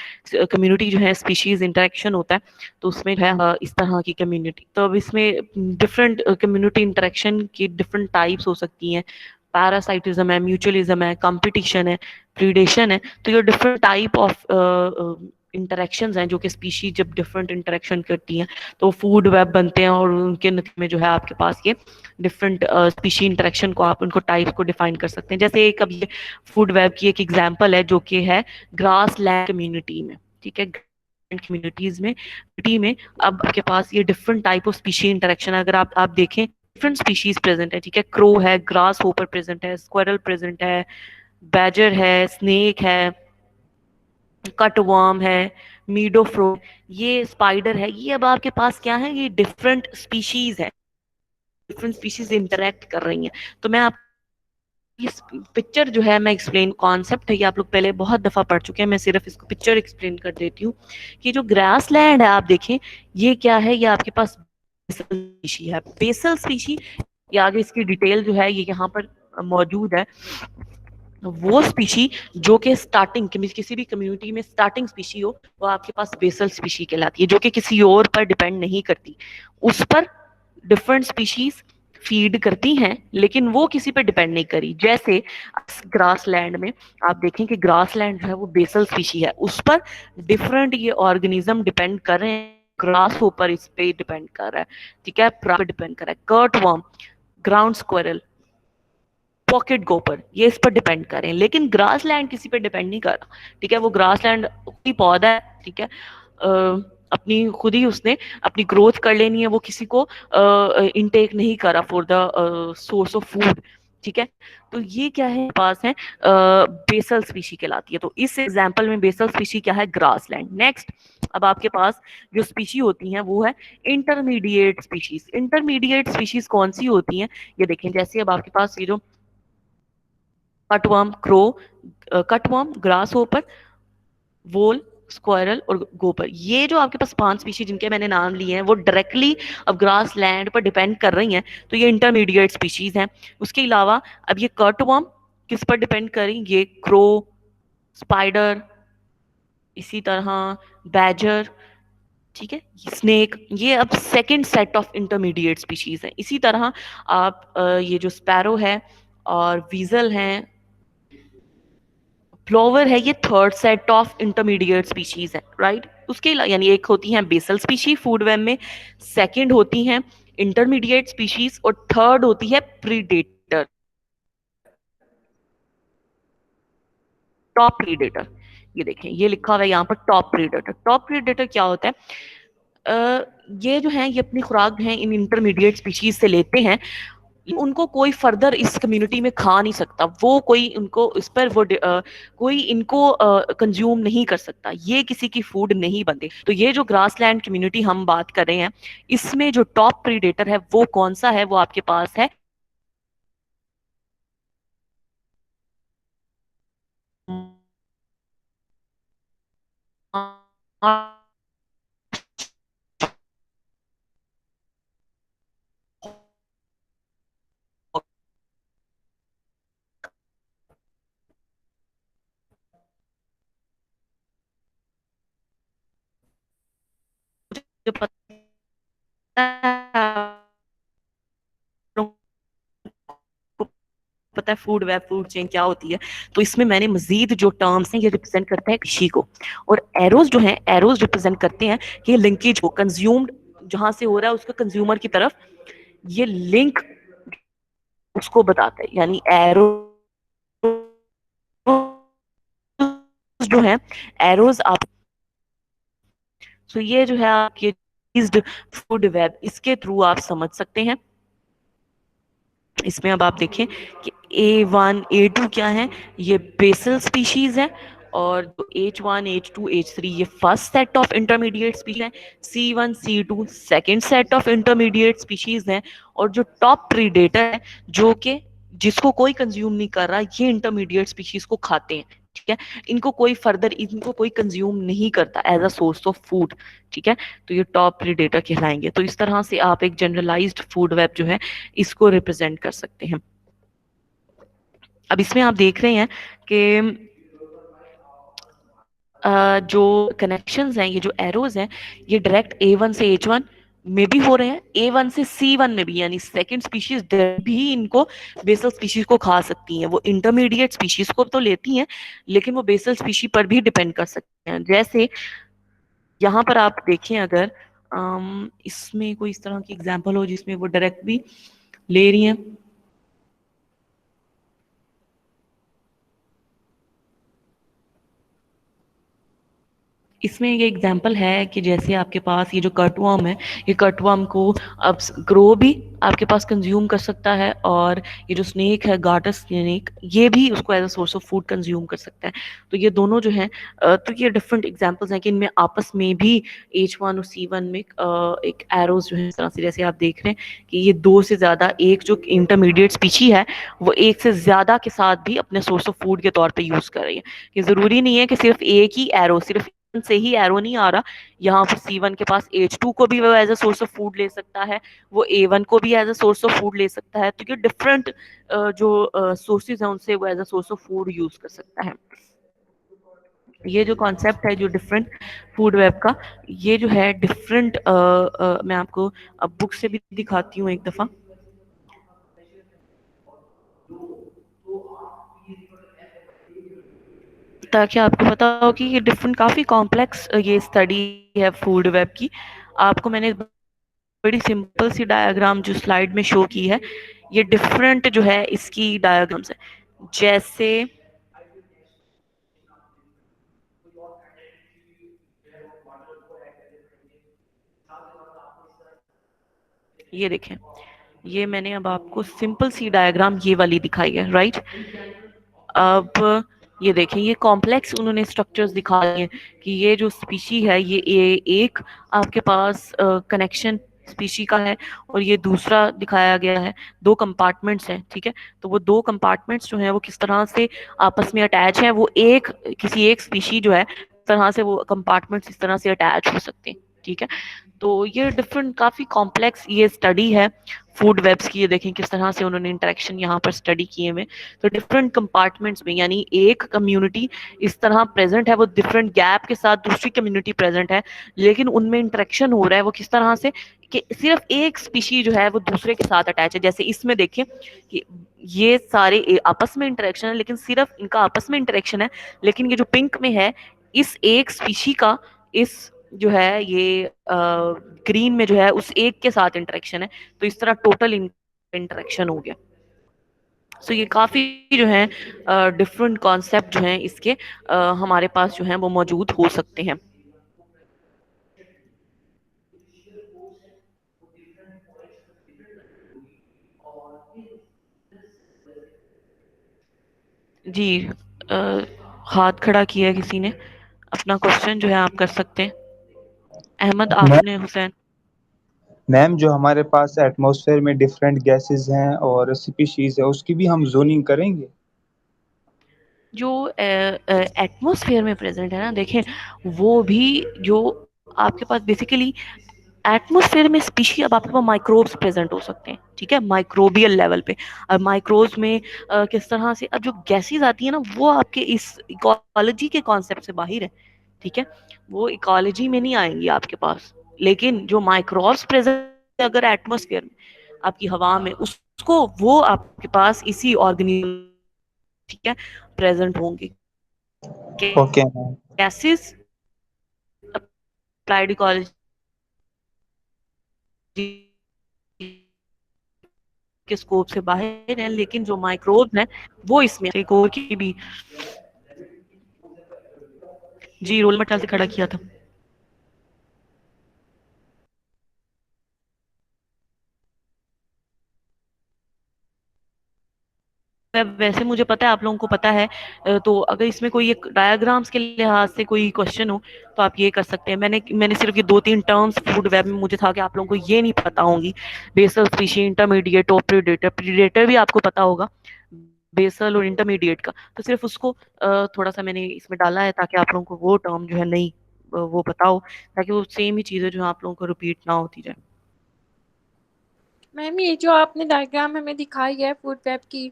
कम्युनिटी जो है स्पीशीज इंटरेक्शन होता है, तो उसमें जो है इस तरह की कम्युनिटी, तो अब इसमें डिफरेंट कम्युनिटी इंटरेक्शन की डिफरेंट टाइप्स हो सकती हैं, पैरासाइटिज्म है, म्यूचुअलिज्म है, कंपटीशन है, प्रीडेशन है, तो ये डिफरेंट टाइप ऑफ इंटरेक्शंस हैं जो कि स्पीशीज जब डिफरेंट इंटरेक्शन करती हैं तो फूड वेब बनते हैं, और उनके नतीजे में जो है आपके पास ये डिफरेंट स्पीशी इंटरेक्शन को आप उनको टाइप्स को डिफाइन कर सकते हैं। जैसे एक अब ये फूड वेब की एक एग्जांपल है जो कि है ग्रास लैंड कम्युनिटी में, ठीक है। कम्युनिटीज में अब आपके पास ये different type of species interaction, अगर आप देखें डिफरेंट स्पीशीज प्रेजेंट है, ठीक है। क्रो है, ग्रास होपर प्रेजेंट है, स्क्वायरल प्रेजेंट है, बैजर है, स्नेक है, कटवर्म है, मीडोफ्रो, ये स्पाइडर है, ये अब आपके पास क्या है, ये डिफरेंट स्पीशीज है, डिफरेंट स्पीशीज इंटरेक्ट कर रही हैं। तो मैं आप इस पिक्चर जो है मैं एक्सप्लेन, कॉन्सेप्ट है ये आप लोग पहले बहुत दफा पढ़ चुके हैं, मैं सिर्फ इसको पिक्चर एक्सप्लेन कर देती हूँ कि जो ग्रास लैंड है आप देखें ये क्या है, ये आपके पास बेसल स्पीशी है, बेसल स्पीशी, ये आगे इसकी डिटेल जो है ये यहाँ पर मौजूद है। वो स्पीशी जो कि स्टार्टिंग किसी भी कम्युनिटी में स्टार्टिंग स्पीशी हो वो आपके पास बेसल स्पीशी कहलाती है, जो कि किसी और पर डिपेंड नहीं करती, उस पर डिफरेंट स्पीशीज फीड करती हैं लेकिन वो किसी पे डिपेंड नहीं करी। जैसे ग्रास लैंड में आप देखें कि ग्रास लैंड जो है वो बेसल स्पीशी है, उस पर डिफरेंट ये ऑर्गेनिज्म डिपेंड कर रहे हैं, ग्रास ऊपर इस पे डिपेंड कर रहा है, ठीक है, डिपेंड कर रहा है, कर्टवर्म, ग्राउंड स्क्वायरल, पॉकेट गोपर, ये इस पर डिपेंड करें, लेकिन ग्रास लैंड किसी पे डिपेंड नहीं कर रहा, ठीक है। वो ग्रास लैंड की पौधा है, ठीक है, अपनी खुद ही उसने अपनी ग्रोथ कर लेनी है, वो किसी को इनटेक नहीं करा for the source of food, ठीक है। तो ये क्या है पास है बेसल स्पीशी कहलाती है। तो इस एग्जांपल में बेसल स्पीशी क्या है, ग्रास लैंड। नेक्स्ट अब आपके पास जो स्पीशी होती हैं वो है इंटरमीडिएट स्पीशीज। इंटरमीडिएट स्पीशीज कौन सी होती हैं, ये देखें, जैसे अब आपके पास ये जो cutworm, crow, cutworm, grasshopper, vole, squirrel और गोपर, ये जो आपके पास 5 स्पीशीज जिनके मैंने नाम लिए हैं वो डायरेक्टली अब ग्रास लैंड पर डिपेंड कर रही हैं, तो ये इंटरमीडिएट स्पीशीज हैं। उसके अलावा अब ये कटवर्म किस पर डिपेंड करें, ये क्रो, स्पाइडर, इसी तरह बैजर, ठीक है, स्नेक, ये अब second set of intermediate species है। इसी तरह आप ये जो स्पैरो है और वीजल हैं, प्लोवर है, ये third set of intermediate species है, राइट। उसके यानी एक होती हैं बेसल स्पीशी फूड वेब में, सेकंड होती हैं इंटरमीडिएट स्पीशीज और थर्ड होती है प्रीडेटर, टॉप प्रीडेटर। ये देखें, ये लिखा हुआ है यहाँ पर टॉप प्रीडेटर। टॉप प्रीडेटर क्या होता है? ये जो है ये अपनी खुराक है इन इंटरमीडिएट स्पीशीज से लेते हैं, उनको कोई फर्दर इस कम्युनिटी में खा नहीं सकता, वो कोई उनको इस पर वो कोई इनको कंज्यूम नहीं कर सकता, ये किसी की फूड नहीं बनते। तो ये जो ग्रासलैंड कम्युनिटी हम बात कर रहे हैं, इसमें जो टॉप प्रीडेटर है वो कौन सा है? वो आपके पास है मुझे पता है, पता है फूड वेब फूड चेन क्या होती है। तो इसमें मैंने मजीद जो टर्म्स हैं ये रिप्रेजेंट करते हैं कृषि को, और एरोज जो हैं एरोज रिप्रेजेंट करते हैं कि लिंकेज को, कंज्यूम्ड जहां से हो रहा है उसका कंज्यूमर की तरफ, ये लिंक उसको बताता है। यानी एरो जो है एरोज आप, तो ये जो है आपके फूड वेब, इसके थ्रू आप समझ सकते हैं। इसमें अब आप देखें कि A1 A2 क्या है, ये बेसल स्पीशीज है, और H1 H2 H3 ये first set of intermediate species है, C1 C2 second set of intermediate species है, और जो टॉप प्रीडेटर है जो कि जिसको कोई कंज्यूम नहीं कर रहा, ये इंटरमीडिएट स्पीशीज को खाते हैं। ठीक है, इनको कोई फर्दर इनको कोई कंज्यूम नहीं करता as a source of food. ठीक है, तो ये टॉप प्रीडेटर कहलाएंगे। तो इस तरह से आप एक जनरलाइज्ड फूड वेब जो है इसको रिप्रेजेंट कर सकते हैं। अब इसमें आप देख रहे हैं कि जो कनेक्शंस हैं, ये जो एरोज हैं, ये डायरेक्ट A1 से H1 में भी हो रहे हैं, A1 से C1 में भी, यानी सेकंड स्पीशीज भी इनको बेसल स्पीशीज को खा सकती हैं। वो इंटरमीडिएट स्पीशीज को तो लेती हैं, लेकिन वो बेसल स्पीशी पर भी डिपेंड कर सकते हैं। जैसे यहाँ पर आप देखें, अगर इसमें कोई इस तरह की एग्जांपल हो जिसमें वो डायरेक्ट भी ले रही हैं, इसमें ये एग्जांपल है कि जैसे आपके पास ये जो कटवर्म है, ये कटवर्म को अब ग्रो भी आपके पास कंज्यूम कर सकता है, और ये जो स्नेक है गार्टर स्नेक, ये भी उसको as a source of food consume कर सकता है। तो ये दोनों जो हैं, तो ये डिफरेंट एग्जांपल्स हैं कि इनमें आपस में भी H1 और C1 में एक एरोज जो है इस तरह से, जैसे आप देख रहे हैं कि ये दो से ज़्यादा, एक जो इंटरमीडिएट स्पीशी है वो एक से ज़्यादा के साथ भी अपने सोर्स ऑफ फूड के तौर पर यूज़ कर रही है। ये ज़रूरी नहीं है कि सिर्फ एक ही एरो, सिर्फ से ही एरो नहीं आ रहा, यहाँ पर C1 के पास H2 को भी वो as a source of food ले सकता है, वो A1 को भी as a source of food ले सकता है। तो ये डिफरेंट जो सोर्सेज हैं उनसे वो as a source of food use कर सकता है। ये जो कॉन्सेप्ट है जो डिफरेंट फूड वेब का, ये जो है डिफरेंट, मैं आपको अब बुक से भी दिखाती हूँ एक दफा, ताकि आपको पता हो कि ये डिफरेंट काफी कॉम्प्लेक्स ये स्टडी है फूड वेब की। आपको मैंने बड़ी सिंपल सी डायग्राम जो स्लाइड में शो की है, ये डिफरेंट जो है इसकी डायग्राम्स है। जैसे ये देखें, ये मैंने अब आपको सिंपल सी डायग्राम ये वाली दिखाई है, राइट। अब ये देखें, ये कॉम्प्लेक्स उन्होंने स्ट्रक्चर्स दिखाए हैं कि ये जो स्पीशी है ये एक आपके पास कनेक्शन स्पीशी का है, और ये दूसरा दिखाया गया है, दो कंपार्टमेंट्स हैं। ठीक है, तो वो दो कंपार्टमेंट्स जो हैं वो किस तरह से आपस में अटैच हैं, वो एक किसी एक स्पीशी जो है तरह से वो कंपार्टमेंट्स इस तरह से अटैच हो सकते हैं। ठीक है, तो ये डिफरेंट काफी कॉम्प्लेक्स ये स्टडी है फूड वेब्स की। ये देखें किस तरह से उन्होंने इंटरेक्शन यहाँ पर स्टडी किए हुए। तो डिफरेंट कंपार्टमेंट्स में, यानी एक कम्युनिटी इस तरह प्रेजेंट है, वो डिफरेंट गैप के साथ दूसरी कम्युनिटी प्रेजेंट है, लेकिन उनमें इंटरेक्शन हो रहा है वो किस तरह से कि सिर्फ एक स्पीशी जो है वो दूसरे के साथ अटैच है। जैसे इसमें देखें कि ये सारे आपस में इंटरेक्शन है, लेकिन सिर्फ इनका आपस में इंटरेक्शन है, लेकिन ये जो पिंक में है इस एक स्पीशी का, इस जो है ये ग्रीन में जो है उस एक के साथ इंटरेक्शन है। तो इस तरह टोटल इंटरेक्शन हो गया। सो ये काफी जो है डिफरेंट कॉन्सेप्ट जो हैं इसके हमारे पास जो है वो मौजूद हो सकते हैं। जी हाथ खड़ा किया किसी ने, अपना क्वेश्चन जो है आप कर सकते हैं। अहमद, मैम आपने, हुसैन। मैम जो हमारे पास एटमॉस्फेयर में डिफरेंट गैसेस हैं और स्पीशीज है उसकी भी हम जोनिंग करेंगे। जो एटमॉस्फेयर में प्रेजेंट है ना, देखें, वो भी जो आपके पास बेसिकली एटमॉस्फेयर में स्पीशी, अब आपके पास माइक्रोब्स प्रेजेंट हो सकते हैं, ठीक है, माइक्रोबियल लेवल पे। अब माइक्रोब्स में किस तरह से, अब जो गैसेस आती है ना, वो आपके इस इकोलॉजी के कॉन्सेप्ट से बाहर है, ठीक है, वो इकोलॉजी में नहीं आएंगी आपके पास। लेकिन जो माइक्रोब्स प्रेजेंट अगर एटमॉस्फेयर में, आपकी हवा में, उसको वो आपके पास इसी ऑर्गेनिज्म, ठीक है, प्रेजेंट होंगे। Okay ma'am. Gases applied ecology के स्कोप से बाहर है, लेकिन जो माइक्रोब है वो इसमें एक और की भी। जी, रोल मटल से खड़ा किया था। वैसे मुझे पता है, आप लोगों को पता है, तो अगर इसमें कोई एक डायग्राम्स के लिहाज से कोई क्वेश्चन हो तो आप ये कर सकते हैं। मैंने मैंने सिर्फ ये 2-3 टर्म्स फूड वेब में मुझे था कि आप लोगों को ये नहीं पता होंगी। बेसल, स्पीशी, इंटरमीडिएट और प्रीडेटर। प्रीडेटर भी आपको पता होगा, बेसल और इंटरमीडिएट का, तो सिर्फ उसको थोड़ा सा मैंने इसमें डाला है ताकि आप लोगों को वो टर्म जो है नहीं वो पता हो, ताकि वो सेम ही चीजें जो है आप लोगों को रिपीट ना होती जाए। मैम ये जो आपने डायग्राम हमें दिखाई है फूड वेब की,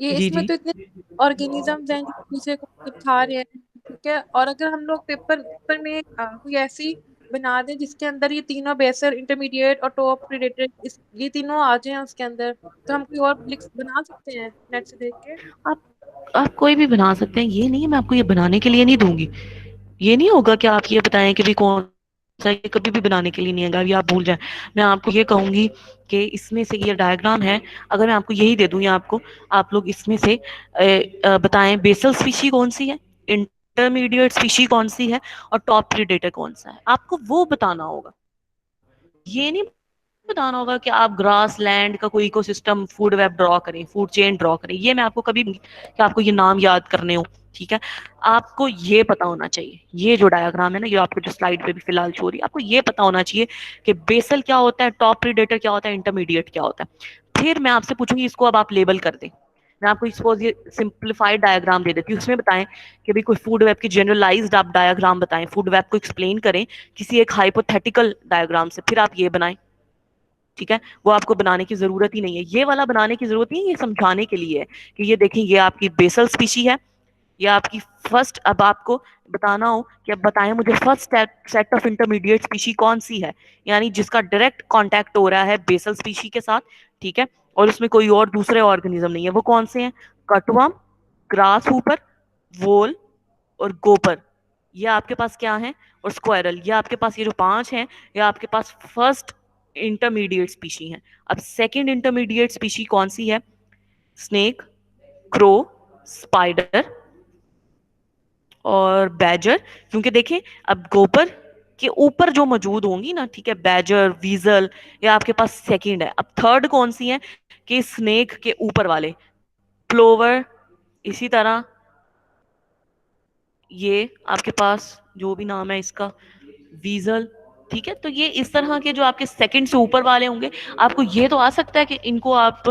ये जी इसमें जी। तो इतने ऑर्गेनिजम्स हैं जो दूसरे को खा रहे हैं, ठीक है। और अगर हम लोग पेपर पेपर में कोई ऐसी बना दें जिसके अंदर ये तीनों बेसर, इंटरमीडिएट और टॉप प्रेडेटर, इस ये तीनों आ जाएं उसके अंदर, तो हम कोई और लिस्ट बना सकते हैं नेट से देख के। आप आप कोई भी बना सकते हैं, ये नहीं है मैं आपको ये बनाने के लिए नहीं दूंगी। ये नहीं होगा कि आप ये बताएं कि भी कौन सा, ये कभी भी बनाने के लिए नहीं है, ये आप भूल जाएं। मैं आपको ये कहूंगी कि इसमें से ये डायग्राम है, अगर मैं आपको यही दे दूं या आपको, आप लोग इसमें से बताएं बेसल स्पीशी कौन सी है, इंटरमीडिएट स्पीशी कौन सी है, और टॉप प्रीडेटर कौन सा है, आपको वो बताना होगा। ये नहीं बताना होगा कि आप ग्रास लैंड का कोई इकोसिस्टम फूड वेब ड्रॉ करें, फूड चेन ड्रॉ करें। ये मैं आपको कभी कि आपको ये नाम याद करने हो, ठीक है। आपको ये पता होना चाहिए, ये जो डायग्राम है ना, ये आपको जो स्लाइड पे भी फिलहाल शो हो रही है, आपको ये पता होना चाहिए कि बेसल क्या होता है, टॉप प्रीडेटर क्या होता है, इंटरमीडिएट क्या होता है। फिर मैं आपसे पूछूंगी इसको अब आप लेबल कर दें। मैं आपको सपोज ये सिंप्लीफाइड डायग्राम दे देती हूँ, उसमें बताएं कि भाई कोई फूड वेब की जनरलाइज्ड आप डायग्राम बताएं, फूड वेब को एक्सप्लेन करें किसी एक हाइपोथेटिकल डायग्राम से, फिर आप ये बनाएं, ठीक है। वो आपको बनाने की जरूरत ही नहीं है, ये वाला बनाने की जरूरत नहीं है, ये समझाने के लिए है कि ये देखें ये आपकी बेसल स्पीशी है, ये आपकी फर्स्ट, अब आपको बताना हो कि अब बताएं मुझे first set of intermediate species कौन सी है, यानी जिसका डायरेक्ट कांटेक्ट हो रहा है बेसल स्पीशी के साथ, ठीक है, और उसमें कोई और दूसरे ऑर्गेनिज्म नहीं है, वो कौन से हैं? कटवर्म, ग्रास हूपर, वोल और गोपर, ये आपके पास क्या है, और स्क्वायरल, ये आपके पास, ये जो 5 हैं, ये आपके पास फर्स्ट इंटरमीडिएट स्पीशी है। अब सेकंड इंटरमीडिएट स्पीशी कौन सी है? स्नेक, क्रो, स्पाइडर और बैजर। क्योंकि देखें, अब गोपर के ऊपर जो मौजूद होंगी ना, ठीक है, बैजर, वीजल, ये आपके पास सेकंड है। अब थर्ड कौन सी है? कि स्नेक के ऊपर वाले, प्लोवर, इसी तरह ये आपके पास जो भी नाम है इसका, वीजल, ठीक है। तो ये इस तरह के जो आपके सेकंड से ऊपर वाले होंगे, आपको ये तो आ सकता है कि इनको आप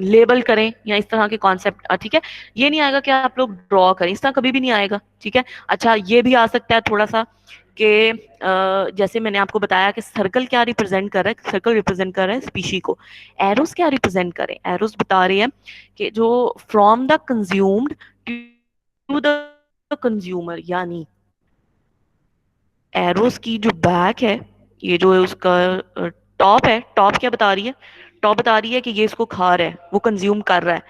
लेबल करें या इस तरह के कॉन्सेप्ट, ठीक है। ये नहीं आएगा कि आप लोग ड्रॉ करें, इस तरह कभी भी नहीं आएगा, ठीक है। अच्छा, ये भी आ सकता है थोड़ा सा कि जैसे मैंने आपको बताया कि सर्कल क्या रिप्रेजेंट कर रहा है, सर्कल रिप्रेजेंट कर रहा है स्पीशी को, एरोस क्या रिप्रेजेंट करें, एरोस बता रहे हैं कि जो from the consumed to the consumer, यानी एरोस की जो बैक है, ये जो है उसका टॉप है, टॉप क्या बता रही है? टॉप बता रही है कि ये इसको खा रहा है, वो कंज्यूम कर रहा है,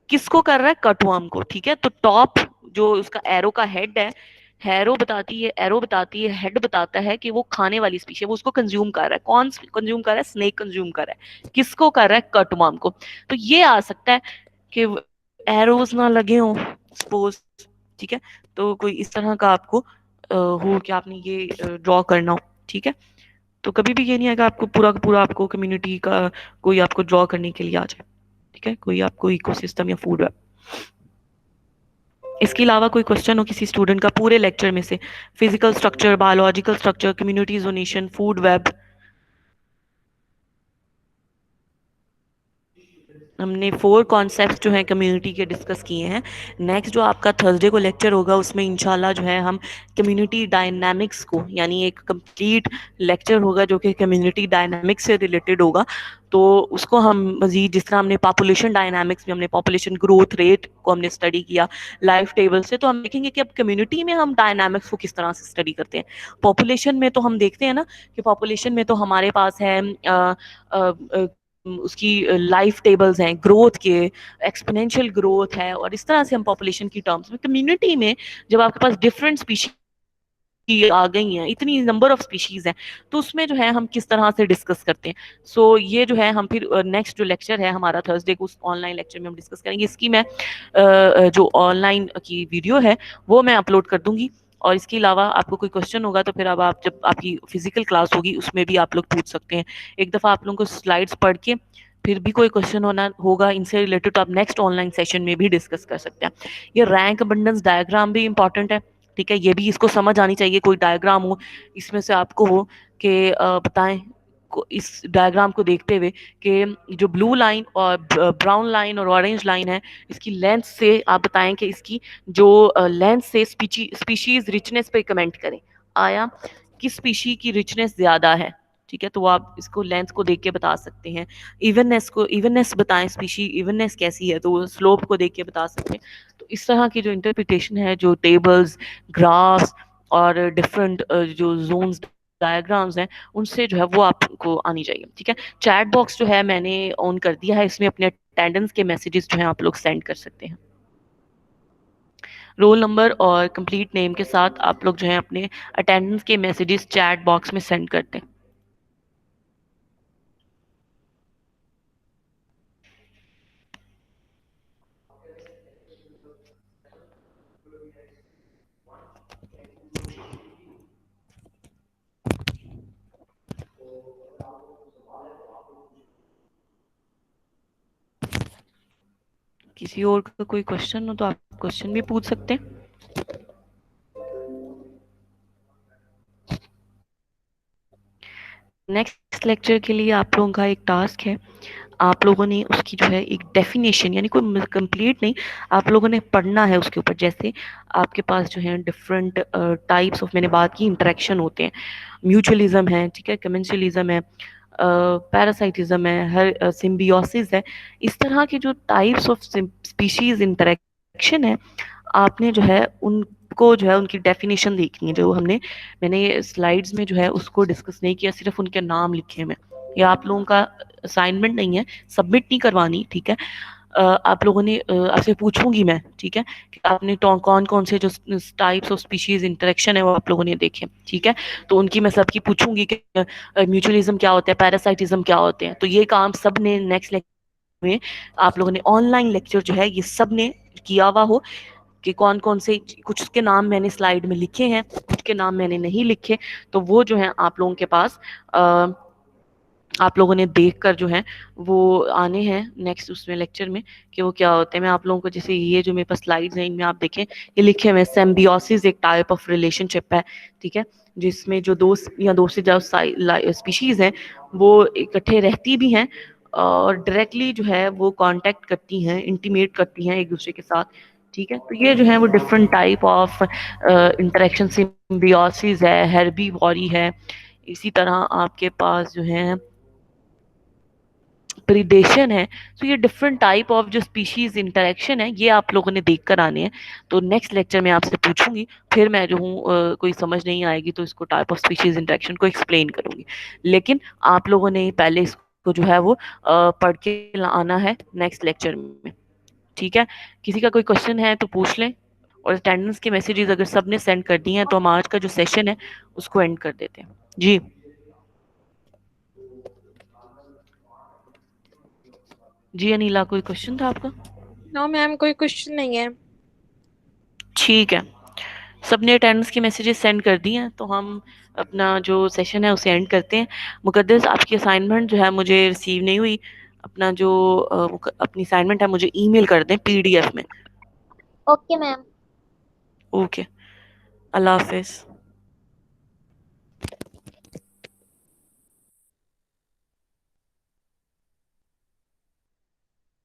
किसको कर रहा है? कटवर्म को, ठीक है। तो टॉप जो उसका एरो का हेड है, एरो बताती है, हेड बताता है कि वो खाने वाली स्पीशी है, वो उसको कंज्यूम कर रहा है। कौन कंज्यूम कर रहा है? स्नेक कंज्यूम कर रहा है। किसको कर रहा है? कटवर्म को। तो ये आ सकता है कि एरोज ना लगे हों सपोज, ठीक है, तो कोई इस तरह का आपको हो कि आपने ये ड्रॉ करना हो, ठीक है। तो कभी भी ये नहीं आएगा आपको पूरा का पूरा आपको कम्युनिटी का कोई आपको ड्रॉ करने के लिए आ जाए, ठीक है, कोई आपको इकोसिस्टम या फूड वेब। इसके अलावा कोई क्वेश्चन हो किसी स्टूडेंट का पूरे लेक्चर में से, physical structure, biological structure, community zonation, food web. हमने 4 कॉन्सेप्ट जो है कम्युनिटी के डिस्कस किए हैं। नेक्स्ट जो आपका थर्सडे को लेक्चर होगा उसमें इंशाल्लाह जो है हम कम्युनिटी डायनामिक्स को, यानी एक कंप्लीट लेक्चर होगा जो कि कम्युनिटी डायनामिक्स से रिलेटेड होगा। तो उसको हम मजीद, जिस तरह हमने पॉपुलेशन डायनामिक्स में हमने पॉपुलेशन ग्रोथ रेट को हमने स्टडी किया लाइफ टेबल से, तो हम देखेंगे कि अब कम्युनिटी में हम डायनामिक्स को किस तरह से स्टडी करते हैं। पॉपुलेशन में तो हम देखते हैं ना कि पॉपुलेशन में तो हमारे पास है उसकी लाइफ टेबल्स हैं ग्रोथ के, एक्सपोनेंशियल ग्रोथ है, और इस तरह से हम पॉपुलेशन की टर्म्स में। कम्युनिटी में जब आपके पास डिफरेंट स्पीशीज आ गई हैं, इतनी नंबर ऑफ स्पीशीज हैं, तो उसमें जो है हम किस तरह से डिस्कस करते हैं। सो ये जो है हम फिर नेक्स्ट जो लेक्चर है हमारा थर्सडे को, उस ऑनलाइन लेक्चर में हम डिस्कस करेंगे। इसकी मैं जो ऑनलाइन की वीडियो है वो मैं अपलोड कर दूंगी। और इसके अलावा आपको कोई क्वेश्चन होगा तो फिर अब आप जब आपकी फिजिकल क्लास होगी उसमें भी आप लोग पूछ सकते हैं। एक दफ़ा आप लोगों को स्लाइड्स पढ़ के फिर भी कोई क्वेश्चन होना होगा इनसे रिलेटेड तो आप नेक्स्ट ऑनलाइन सेशन में भी डिस्कस कर सकते हैं। ये रैंक अबंडेंस डायग्राम भी इंपॉर्टेंट है, ठीक है, ये भी इसको समझ आनी चाहिए। कोई डायग्राम हो इसमें से आपको हो कि बताएं इस डायग्राम को देखते हुए कि जो ब्लू लाइन और ब्राउन लाइन और ऑरेंज लाइन है, इसकी लेंथ से आप बताएं कि इसकी जो लेंथ से स्पीशीज रिचनेस पे कमेंट करें, आया किस स्पीशी की रिचनेस ज्यादा है, ठीक है, तो आप इसको लेंथ को देख के बता सकते हैं। इवननेस बताएं, स्पीशी इवननेस कैसी है, तो स्लोप को देख के बता सकते हैं। तो इस तरह की जो इंटरप्रिटेशन है, जो टेबल्स, ग्राफ्स और डिफरेंट जो जोन्स डायग्राम्स हैं, उनसे जो है वो आपको आनी चाहिए, ठीक है। चैट बॉक्स जो है मैंने ऑन कर दिया है, इसमें अपने अटेंडेंस के मैसेजेस जो है आप लोग सेंड कर सकते हैं। रोल नंबर और कंप्लीट नेम के साथ आप लोग जो है अपने अटेंडेंस के मैसेजेस चैट बॉक्स में सेंड करते हैं। किसी और का कोई क्वेश्चन हो तो आप क्वेश्चन भी पूछ सकते हैं। नेक्स्ट लेक्चर के लिए आप लोगों का एक टास्क है, आप लोगों ने उसकी जो है एक डेफिनेशन, यानी कोई कंप्लीट नहीं, आप लोगों ने पढ़ना है उसके ऊपर। जैसे आपके पास जो है डिफरेंट टाइप्स ऑफ, मैंने बात की, इंटरेक्शन होते हैं, म्यूचुअलिज्म है, ठीक है, कमेंशियलिज्म है, पैरासाइटिज्म है, हर सिम्बियोसिस है। इस तरह के जो टाइप्स ऑफ स्पीशीज इंटरेक्शन है, आपने जो है उनको जो है उनकी डेफिनेशन देखनी है। जो मैंने स्लाइड्स में जो है उसको डिस्कस नहीं किया, सिर्फ उनके नाम लिखे मैं। ये आप लोगों का असाइनमेंट नहीं है, सबमिट नहीं करवानी, ठीक है। आप लोगों ने आपसे पूछूंगी मैं, ठीक है, कि आपने कौन कौन से जो टाइप्स ऑफ स्पीशीज इंटरेक्शन है वो आप लोगों ने देखे, ठीक है। तो उनकी मैं सबकी पूछूंगी कि म्यूचुअलिज्म क्या होता है, पैरासाइटिज्म क्या होते हैं। तो ये काम सब ने नेक्स्ट लेक्चर में आप लोगों ने ऑनलाइन लेक्चर जो है ये सब ने किया हुआ हो कि कौन कौन से, कुछ के नाम मैंने स्लाइड में लिखे हैं, कुछ के नाम मैंने नहीं लिखे। तो वो जो है आप लोगों के पास आप लोगों ने देखकर जो है वो आने हैं नेक्स्ट उसमें लेक्चर में कि वो क्या होते हैं। मैं आप लोगों को, जैसे ये जो मेरे पास स्लाइड्स हैं इनमें आप देखें, ये लिखे हुए सिम्बियोसिस एक टाइप ऑफ रिलेशनशिप है, ठीक है, जिसमें जो दो या दो से ज्यादा स्पीशीज हैं वो इकट्ठे रहती भी हैं और डायरेक्टली जो है वो कांटेक्ट करती हैं, इंटीमेट करती हैं एक दूसरे के साथ, ठीक है। तो ये जो है वो different type of interaction, symbiosis है, हेर्बीवोरी है। इसी तरह आपके पास जो है प्रीडेशन है। तो ये डिफरेंट टाइप ऑफ जो स्पीशीज इंटरेक्शन है ये आप लोगों ने देख कर आने हैं। तो नेक्स्ट लेक्चर में आपसे पूछूंगी, फिर मैं जो हूँ कोई समझ नहीं आएगी तो इसको टाइप ऑफ स्पीशीज इंटरेक्शन को एक्सप्लेन करूंगी। लेकिन आप लोगों ने पहले इसको जो है वो पढ़ के आना है नेक्स्ट लेक्चर में, ठीक है। किसी का कोई क्वेश्चन है तो पूछ लें, और अटेंडेंस के मैसेजेस अगर सबने सेंड कर दिए हैं तो हम आज का जो सेशन है उसको एंड कर देते हैं। जी जी अनिला, कोई क्वेश्चन था आपका? नो मैम, कोई क्वेश्चन नहीं है। ठीक है, सबने अटेंडेंस के मैसेजेस सेंड कर दिए हैं तो हम अपना जो सेशन है उसे एंड करते हैं। मुकद्दस, आपकी असाइनमेंट जो है मुझे रिसीव नहीं हुई। अपना जो अपनी असाइनमेंट है मुझे ईमेल कर दें पीडीएफ में। Okay ma'am. ओके, अल्लाह हाफिज।